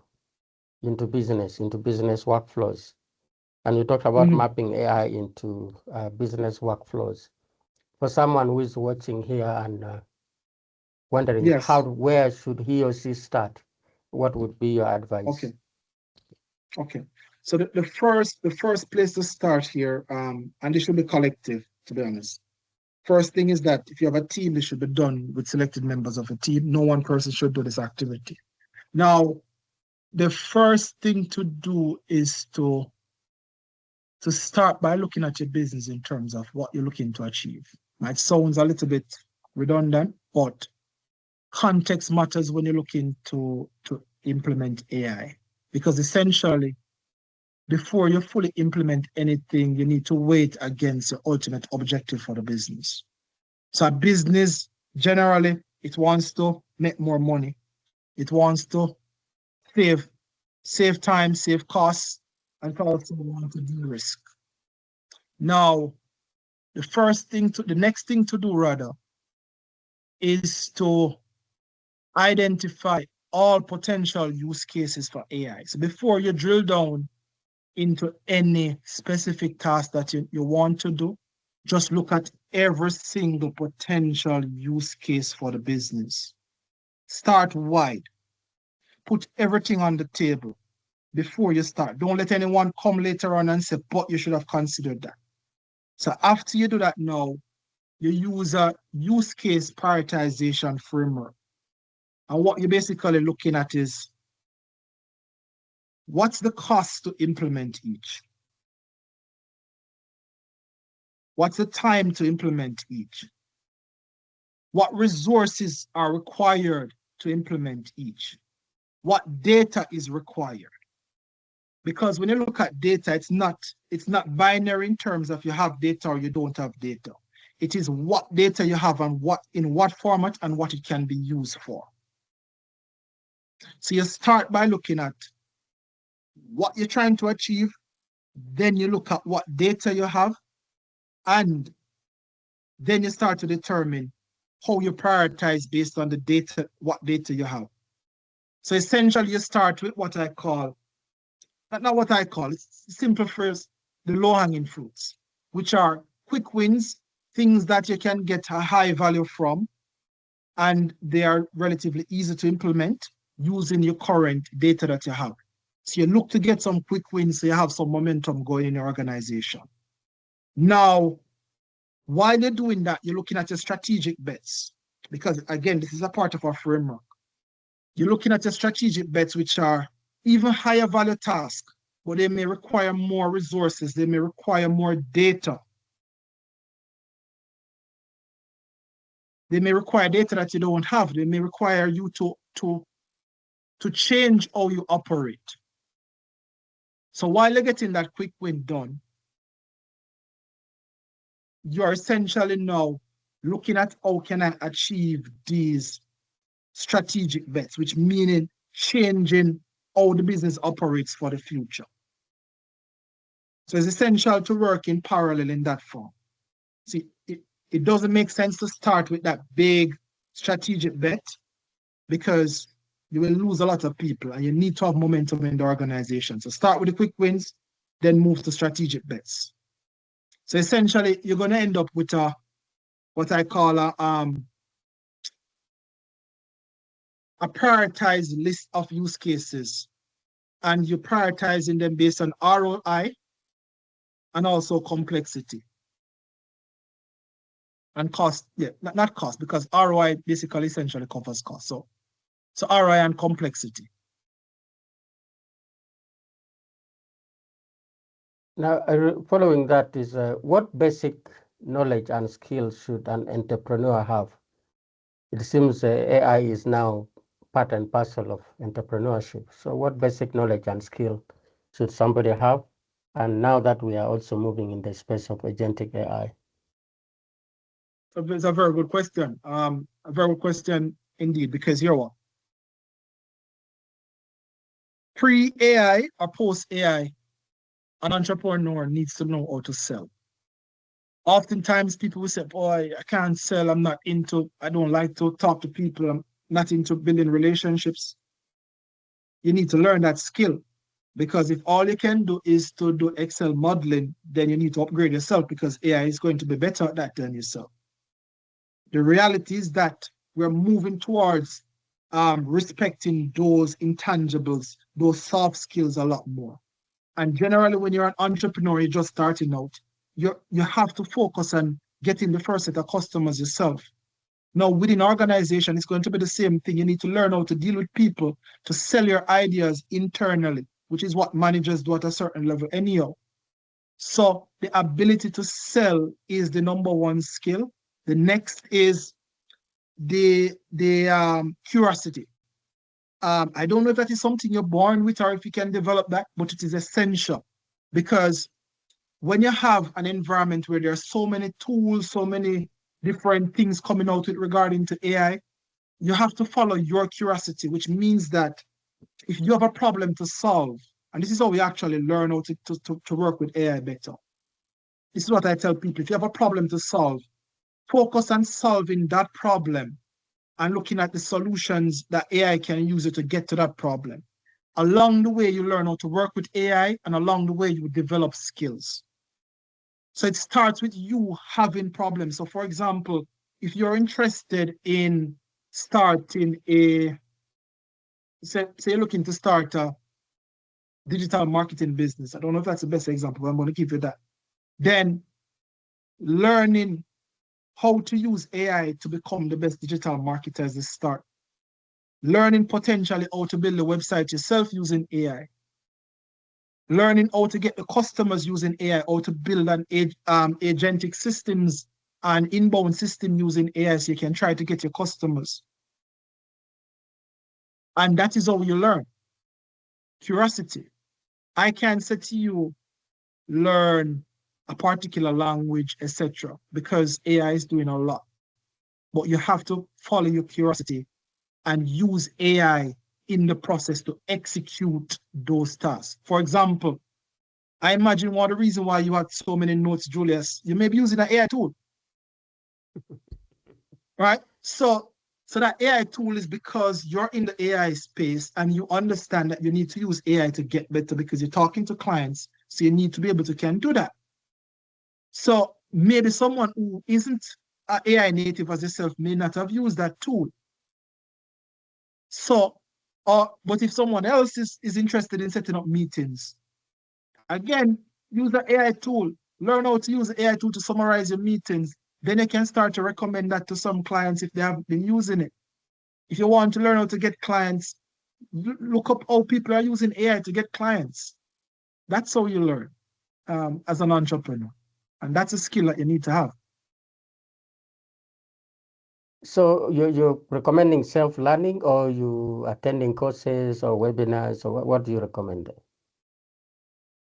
business workflows, and we talked about mapping AI into business workflows. For someone who is watching here and wondering where should he or she start, what would be your advice? Okay. So the first place to start here, and this should be collective, to be honest. First thing is that if you have a team, this should be done with selected members of a team. No one person should do this activity. Now, the first thing to do is to start by looking at your business in terms of what you're looking to achieve. It sounds a little bit redundant, but context matters when you're looking to implement AI. Because essentially, before you fully implement anything, you need to weigh it against your ultimate objective for the business. So a business, generally, it wants to make more money. It wants to save time, save costs, and also want to de-risk. Now, the next thing to do rather is to identify all potential use cases for AI. So before you drill down into any specific task that you want to do, just look at every single potential use case for the business. Start wide. Put everything on the table before you start. Don't let anyone come later on and say, but you should have considered that. So after you do that now, you use a use case prioritization framework. And what you're basically looking at is, what's the cost to implement each? What's the time to implement each? What resources are required to implement each? What data is required? Because when you look at data, it's not binary in terms of you have data or you don't have data. It is what data you have and in what format and what it can be used for. So you start by looking at what you're trying to achieve, then you look at what data you have, and then you start to determine how you prioritize based on the data, what data you have. So essentially you start with what I call, not what I call, it's simple phrase, the low-hanging fruits, which are quick wins, things that you can get a high value from, and they are relatively easy to implement using your current data that you have. So you look to get some quick wins so you have some momentum going in your organization. Now, while you're doing that, you're looking at your strategic bets, because again, this is a part of our framework. You're looking at your strategic bets, which are even higher value tasks, but they may require more resources, they may require more data. They may require data that you don't have. They may require you to change how you operate. So while you're getting that quick win done, you are essentially now looking at how can I achieve these strategic bets, which meaning changing how the business operates for the future. So it's essential to work in parallel in that form. See, it doesn't make sense to start with that big strategic bet because you will lose a lot of people and you need to have momentum in the organization. So start with the quick wins, then move to strategic bets. So essentially, you're going to end up with what I call a prioritized list of use cases, and you're prioritizing them based on ROI and also complexity and cost. Yeah, not cost, because ROI basically essentially covers cost. So ROI and complexity. Now, following that is what basic knowledge and skills should an entrepreneur have? It seems AI is now part and parcel of entrepreneurship. So what basic knowledge and skill should somebody have? And now that we are also moving in the space of agentic AI. So it's a very good question. A very good question indeed, because here what? Pre-AI or post-AI, an entrepreneur needs to know how to sell. Oftentimes people will say, boy, I can't sell, I don't like to talk to people, I'm not into building relationships. You need to learn that skill, because if all you can do is to do Excel modeling, then you need to upgrade yourself, because AI is going to be better at that than yourself. The reality is that we're moving towards respecting those intangibles, those soft skills a lot more. And generally, when you're an entrepreneur, you're just starting out, you have to focus on getting the first set of customers yourself. Now, within organization, it's going to be the same thing. You need to learn how to deal with people, to sell your ideas internally, which is what managers do at a certain level anyhow. So the ability to sell is the number one skill. The next is the curiosity. I don't know if that is something you're born with or if you can develop that, but it is essential, because when you have an environment where there are so many tools, so many different things coming out with regarding to AI, you have to follow your curiosity, which means that if you have a problem to solve, and this is how we actually learn how to work with AI better. This is what I tell people. If you have a problem to solve, focus on solving that problem and looking at the solutions that AI can use it to get to that problem. Along the way, you learn how to work with AI, and along the way, you develop skills. So it starts with you having problems. So for example, if you're interested in starting say you're looking to start a digital marketing business. I don't know if that's the best example, but I'm going to give you that. Then learning how to use AI to become the best digital marketer is the start. Learning potentially how to build a website yourself using AI. Learning how to get the customers using AI, how to build an agentic systems and inbound system using AI so you can try to get your customers. And that is how you learn. Curiosity. I can say to you, learn a particular language, etc., because AI is doing a lot. But you have to follow your curiosity and use AI in the process to execute those tasks. For example, I imagine one of the reasons why you had so many notes, Julius, you may be using an AI tool, right? So that AI tool is because you're in the AI space and you understand that you need to use AI to get better because you're talking to clients, so you need to be able to can do that. So maybe someone who isn't an AI native as yourself may not have used that tool. So, but if someone else is interested in setting up meetings, again, use the AI tool. Learn how to use the AI tool to summarize your meetings. Then you can start to recommend that to some clients if they haven't been using it. If you want to learn how to get clients, look up how people are using AI to get clients. That's how you learn as an entrepreneur. And that's a skill that you need to have. So you're recommending self-learning, or you attending courses or webinars, or what do you recommend?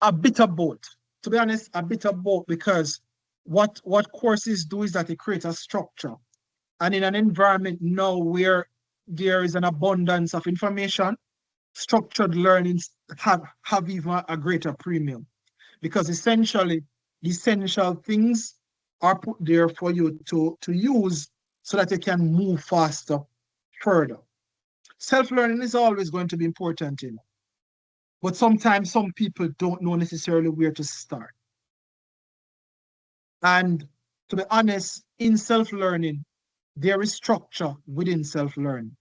A bit of both. To be honest, a bit of both, because what courses do is that they create a structure. And in an environment now where there is an abundance of information, structured learnings have even a greater premium, because essentially the essential things are put there for you to use so that you can move faster, further. Self-learning is always going to be important, but sometimes some people don't know necessarily where to start. And to be honest, in self-learning, there is structure within self-learning.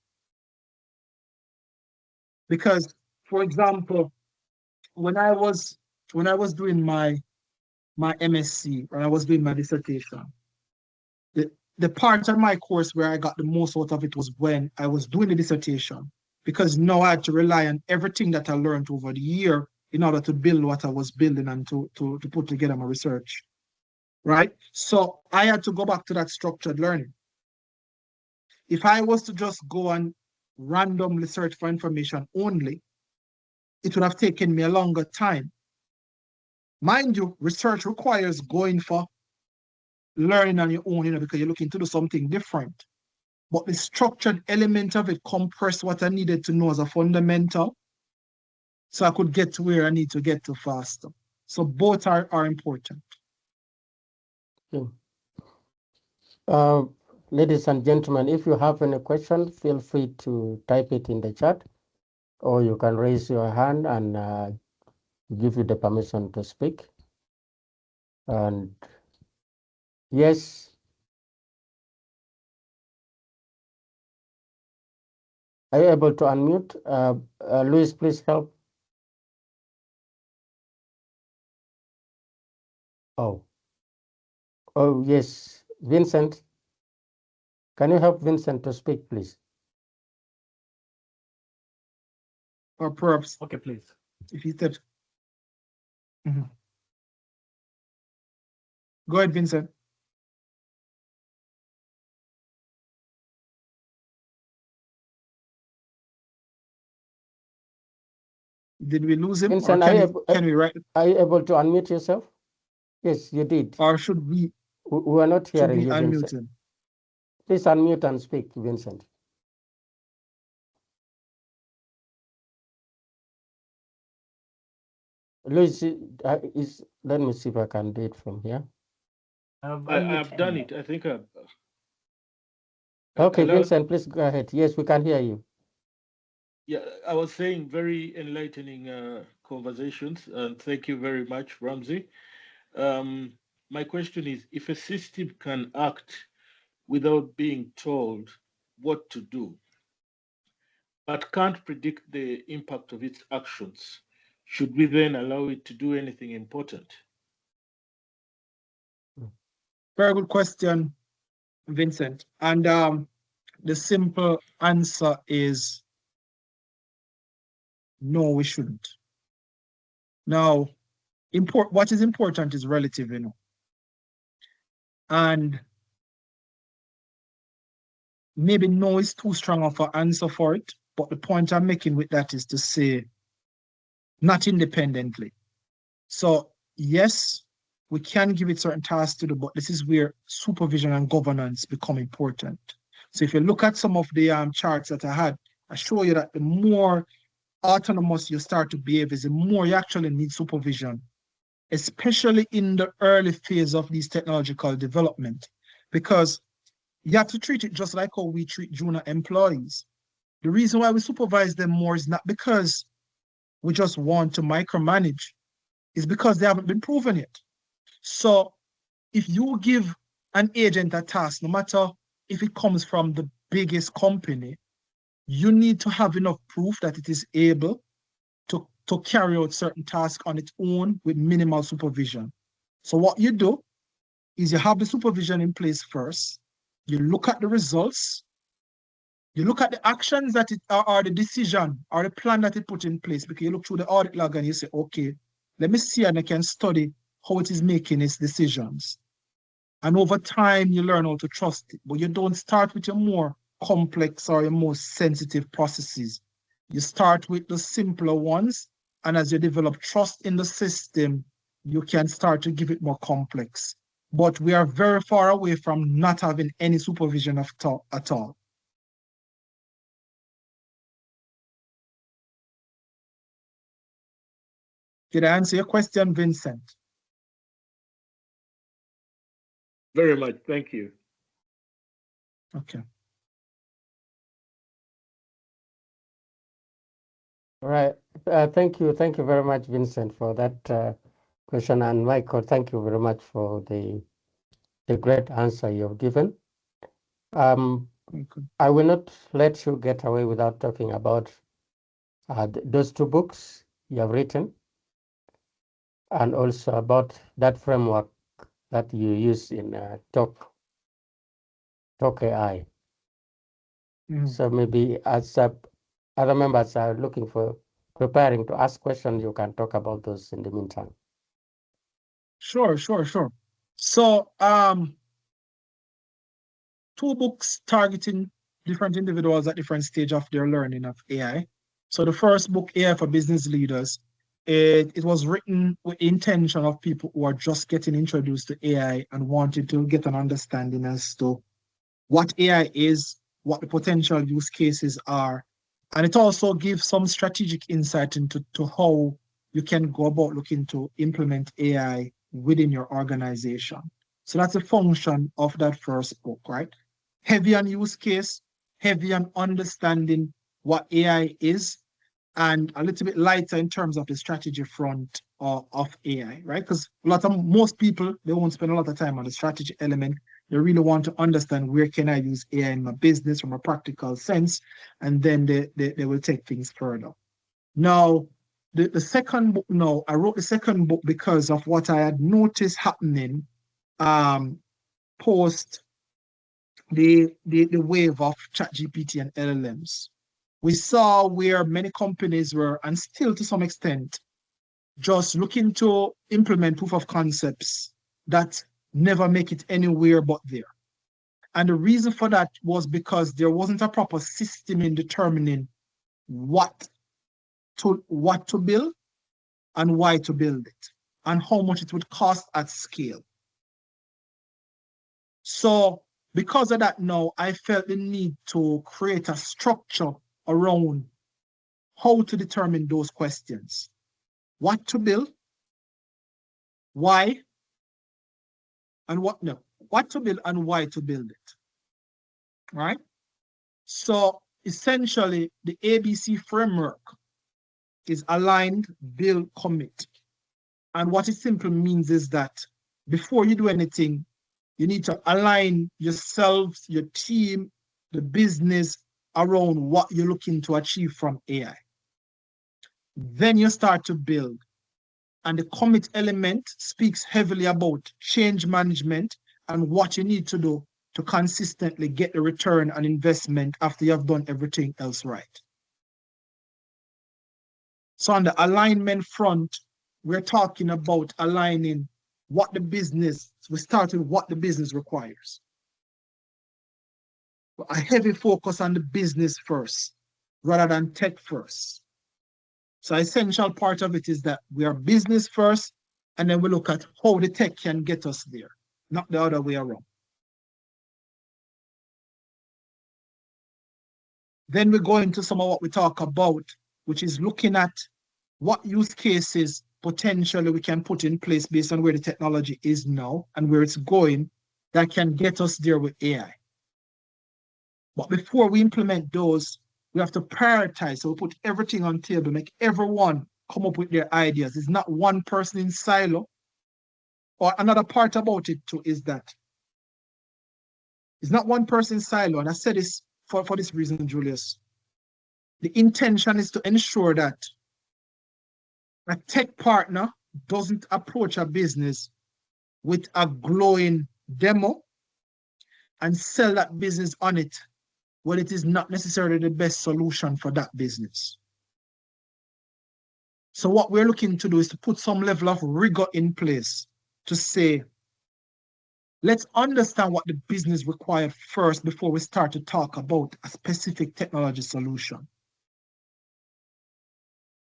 Because, for example, when I was doing my MSc, or I was doing my dissertation, the part of my course where I got the most out of it was when I was doing the dissertation, because now I had to rely on everything that I learned over the year in order to build what I was building and to put together my research, right? So I had to go back to that structured learning. If I was to just go and randomly search for information only, it would have taken me a longer time. Mind you, research requires going for learning on your own, because you're looking to do something different. But the structured element of it compressed what I needed to know as a fundamental, so I could get to where I need to get to faster. So both are important. Ladies and gentlemen, if you have any question, feel free to type it in the chat, or you can raise your hand and give you the permission to speak. And yes, are you able to unmute? Luis, please help. Oh, yes, Vincent. Can you help Vincent to speak, please? Or perhaps, Okay, please. if he said, Go ahead, Vincent. Did we lose him? Vincent, can we write? Are you able to unmute yourself? Yes, you did. Or should we? We are not hearing you, unmute Vincent. him? Please unmute and speak, Vincent. Luis, let me see if I can do it from here. I've done it. I think I've... Okay, hello? Vincent, please go ahead. Yes, we can hear you. Yeah, I was saying very enlightening conversations, and thank you very much, Ramsey. My question is, if a system can act without being told what to do, but can't predict the impact of its actions, should we then allow it to do anything important? Very good question, Vincent. And the simple answer is no, we shouldn't. Now, what is important is relative, And maybe no is too strong of an answer for it, but the point I'm making with that is to say not independently. So yes, we can give it certain tasks to do, but this is where supervision and governance become important. So if you look at some of the charts that I had, I show you that the more autonomous you start to behave is the more you actually need supervision, especially in the early phase of these technological development, because you have to treat it just like how we treat junior employees. The reason why we supervise them more is not because we just want to micromanage, it's because they haven't been proven yet. So if you give an agent a task, no matter if it comes from the biggest company, you need to have enough proof that it is able to carry out certain tasks on its own with minimal supervision. So what you do is you have the supervision in place first, you look at the results, you look at the actions that are the decision or the plan that it put in place, because you look through the audit log and you say, okay, let me see and I can study how it is making its decisions. And over time, you learn how to trust it, but you don't start with your more complex or your more sensitive processes. You start with the simpler ones, and as you develop trust in the system, you can start to give it more complex. But we are very far away from not having any supervision at all. Did I answer your question, Vincent? Very much, thank you. Okay. All right. Thank you very much, Vincent, for that question. And Michael, thank you very much for the great answer you've given. I will not let you get away without talking about those two books you have written, and also about that framework that you use in Talk AI. So maybe as other members are looking for preparing to ask questions, you can talk about those in the meantime. Sure. So, two books targeting different individuals at different stage of their learning of AI. So the first book, AI for Business Leaders, it was written with the intention of people who are just getting introduced to AI and wanted to get an understanding as to what AI is, what the potential use cases are, and it also gives some strategic insight into how you can go about looking to implement AI within your organization. So that's a function of that first book, right? Heavy on use case, heavy on understanding what AI is, and a little bit lighter in terms of the strategy front of AI, right? Because most people, they won't spend a lot of time on the strategy element. They really want to understand where can I use AI in my business from a practical sense, and then they will take things further. Now, the second book, I wrote the second book because of what I had noticed happening post the wave of ChatGPT and LLMs. We saw where many companies were, and still to some extent, just looking to implement proof of concepts that never make it anywhere but there. And the reason for that was because there wasn't a proper system in determining what to build and why to build it and how much it would cost at scale. So because of that now, I felt the need to create a structure around how to determine those questions. What to build, why, and what to build and why to build it, right? So essentially, the ABC framework is aligned, build, commit. And what it simply means is that before you do anything, you need to align yourselves, your team, the business around what you're looking to achieve from AI. Then you start to build. And the commit element speaks heavily about change management and what you need to do to consistently get the return on investment after you have done everything else right. So on the alignment front, we're talking about aligning what the business, we start with what the business requires. A heavy focus on the business first, rather than tech first. So essential part of it is that we are business first, and then we look at how the tech can get us there, not the other way around. Then we go into some of what we talk about, which is looking at what use cases potentially we can put in place based on where the technology is now and where it's going that can get us there with AI. But before we implement those, we have to prioritize. So we put everything on table, make everyone come up with their ideas. It's not one person in silo. Or another part about it too is that it's not one person in silo. And I said this for this reason, Julius. The intention is to ensure that a tech partner doesn't approach a business with a glowing demo and sell that business on it when it is not necessarily the best solution for that business. So what we're looking to do is to put some level of rigor in place to say, let's understand what the business requires first before we start to talk about a specific technology solution.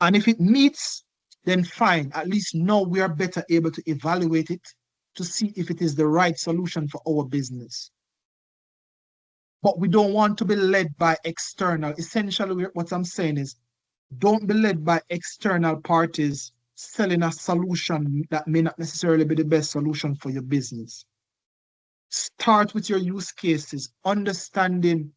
And if it meets, then fine. At least now we are better able to evaluate it to see if it is the right solution for our business. But we don't want to be led by external. Essentially, what I'm saying is, don't be led by external parties selling a solution that may not necessarily be the best solution for your business. Start with your use cases, understanding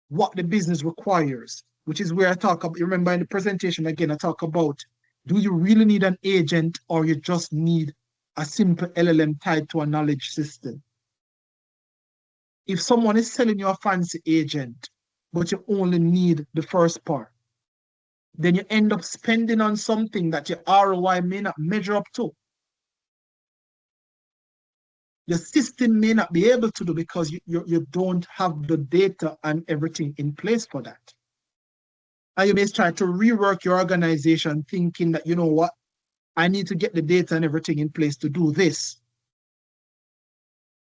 what the business requires, which is where I talk about, remember in the presentation, again, I talk about, do you really need an agent or you just need a simple LLM tied to a knowledge system? If someone is selling you a fancy agent, but you only need the first part, then you end up spending on something that your ROI may not measure up to. Your system may not be able to do because you don't have the data and everything in place for that. And you may try to rework your organization thinking that, you know what, I need to get the data and everything in place to do this.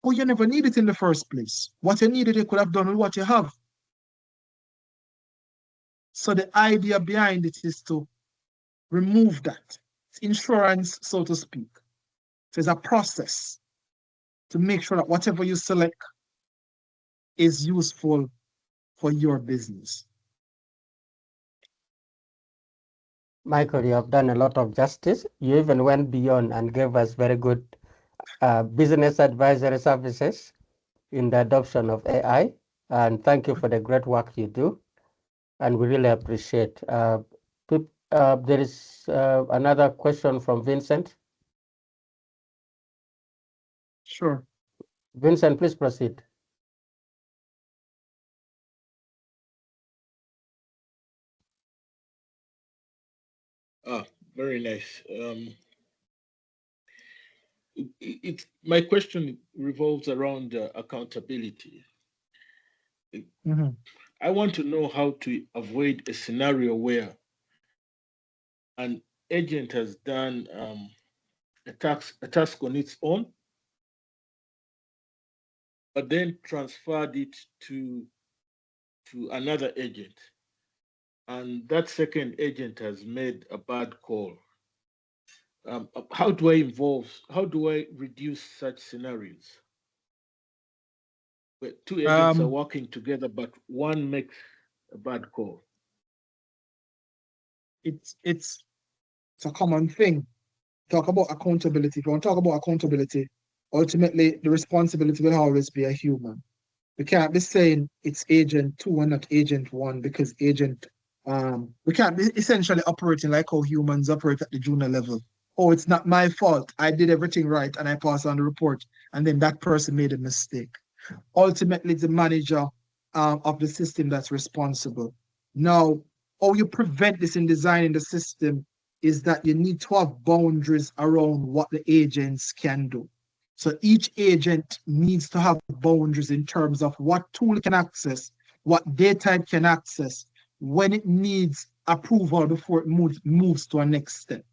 But you never need it in the first place. What you needed, you could have done with what you have. So the idea behind it is to remove that. It's insurance, so to speak. So it's a process to make sure that whatever you select is useful for your business. Michael, you have done a lot of justice. You even went beyond and gave us very good business advisory services in the adoption of AI. And thank you for the great work you do. And we really appreciate. There is another question from Vincent. Sure. Vincent, please proceed. Very nice. My question revolves around accountability. Mm-hmm. I want to know how to avoid a scenario where an agent has done a task on its own, but then transferred it to another agent, and that second agent has made a bad call. How do I reduce such scenarios where two agents are working together, but one makes a bad call? It's a common thing. Talk about accountability. If you want to talk about accountability, ultimately the responsibility will always be a human. We can't be saying it's agent two and not agent one because we can't be essentially operating like how humans operate at the junior level. Oh, it's not my fault. I did everything right and I passed on the report, and then that person made a mistake. Ultimately, the manager of the system that's responsible. Now, how you prevent this in designing the system is that you need to have boundaries around what the agents can do. So each agent needs to have boundaries in terms of what tool it can access, what data it can access, when it needs approval before it moves to a next step.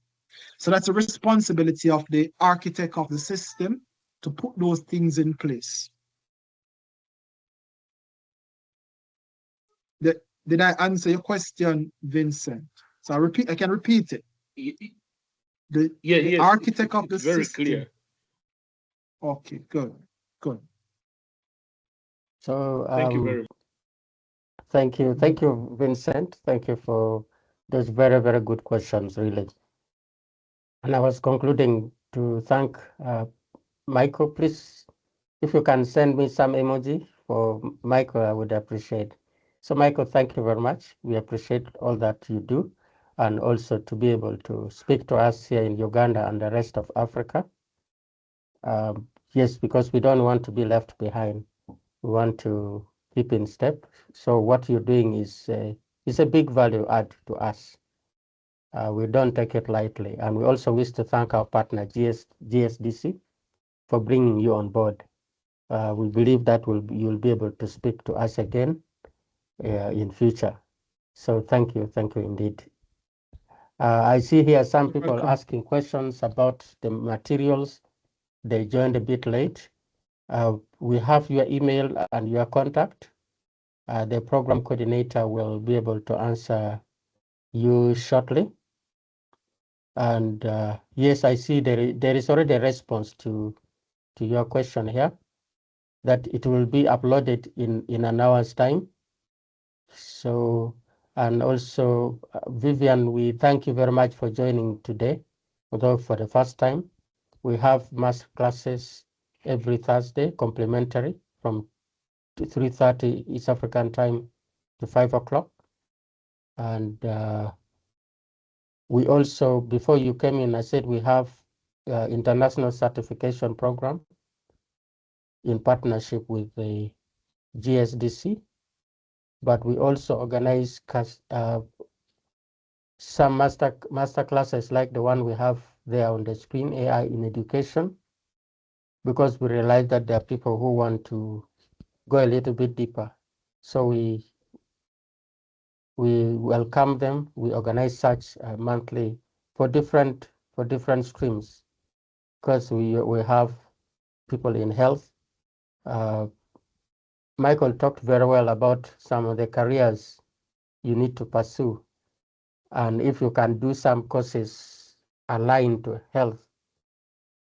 So that's a responsibility of the architect of the system to put those things in place. Did I answer your question, Vincent? So I can repeat it. The architect of the very system. Clear. Okay, good. So thank you very much. Thank you, Vincent. Thank you for those very, very good questions, really. And I was concluding to thank Michael. Please, if you can send me some emoji for Michael, I would appreciate. So Michael, thank you very much. We appreciate all that you do, and also to be able to speak to us here in Uganda and the rest of Africa. Yes, because we don't want to be left behind. We want to keep in step. So what you're doing is a big value add to us. We don't take it lightly. And we also wish to thank our partner, GSDC, for bringing you on board. We believe that you'll be able to speak to us again in future. So thank you indeed. I see here some people asking questions about the materials. They joined a bit late. We have your email and your contact. The program coordinator will be able to answer you shortly. And yes, I see there is already a response to your question here, that it will be uploaded in an hour's time. So, and also, Vivian, we thank you very much for joining today, although for the first time. We have master classes every Thursday, complimentary, from 3:30 East African time to 5 o'clock. And we also, before you came in, I said we have international certification program in partnership with the GSDC, but we also organize some master classes like the one we have there on the screen, AI in education, because we realize that there are people who want to go a little bit deeper. So we We welcome them. We organize such monthly for different streams, because we have people in health. Michael talked very well about some of the careers you need to pursue, and if you can do some courses aligned to health,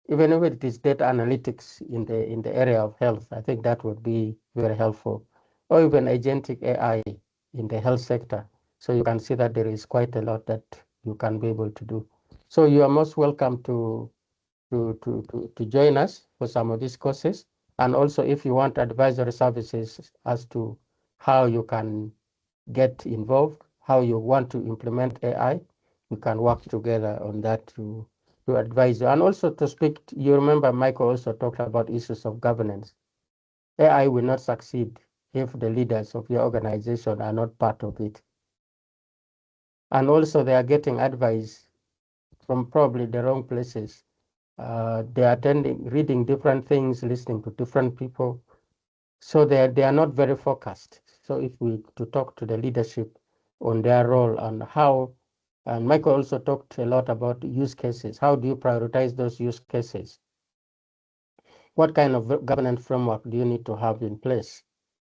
even if it is data analytics in the area of health, I think that would be very helpful, or even agentic AI in the health sector. So you can see that there is quite a lot that you can be able to do. So you are most welcome to join us for some of these courses. And also, if you want advisory services as to how you can get involved, how you want to implement AI, we can work together on that to advise you. And also to speak, you remember Michael also talked about issues of governance. AI will not succeed if the leaders of your organization are not part of it. And also they are getting advice from probably the wrong places. They are reading different things, listening to different people. So they are not very focused. So if we to talk to the leadership on their role and how, and Michael also talked a lot about use cases. How do you prioritize those use cases? What kind of governance framework do you need to have in place?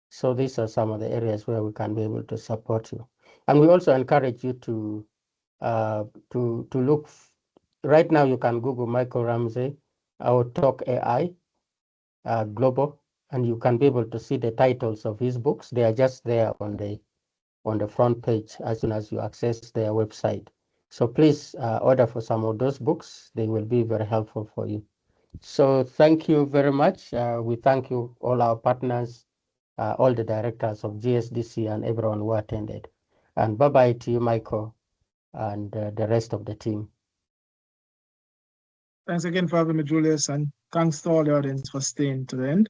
So these are some of the areas where we can be able to support you. And we also encourage you to look. Right now, you can Google Michael Ramsey, our Talk AI Global, and you can be able to see the titles of his books. They are just there on the front page as soon as you access their website. So please order for some of those books. They will be very helpful for you. So thank you very much. We thank you, all our partners, all the directors of GSDC and everyone who attended. And bye-bye to you, Michael, and the rest of the team. Thanks again for having me, Julius, and thanks to all the audience for staying to the end.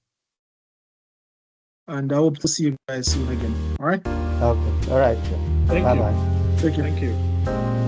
And I hope to see you guys soon again. All right? Okay. All right. Thank Bye-bye. you. Take care. Thank you.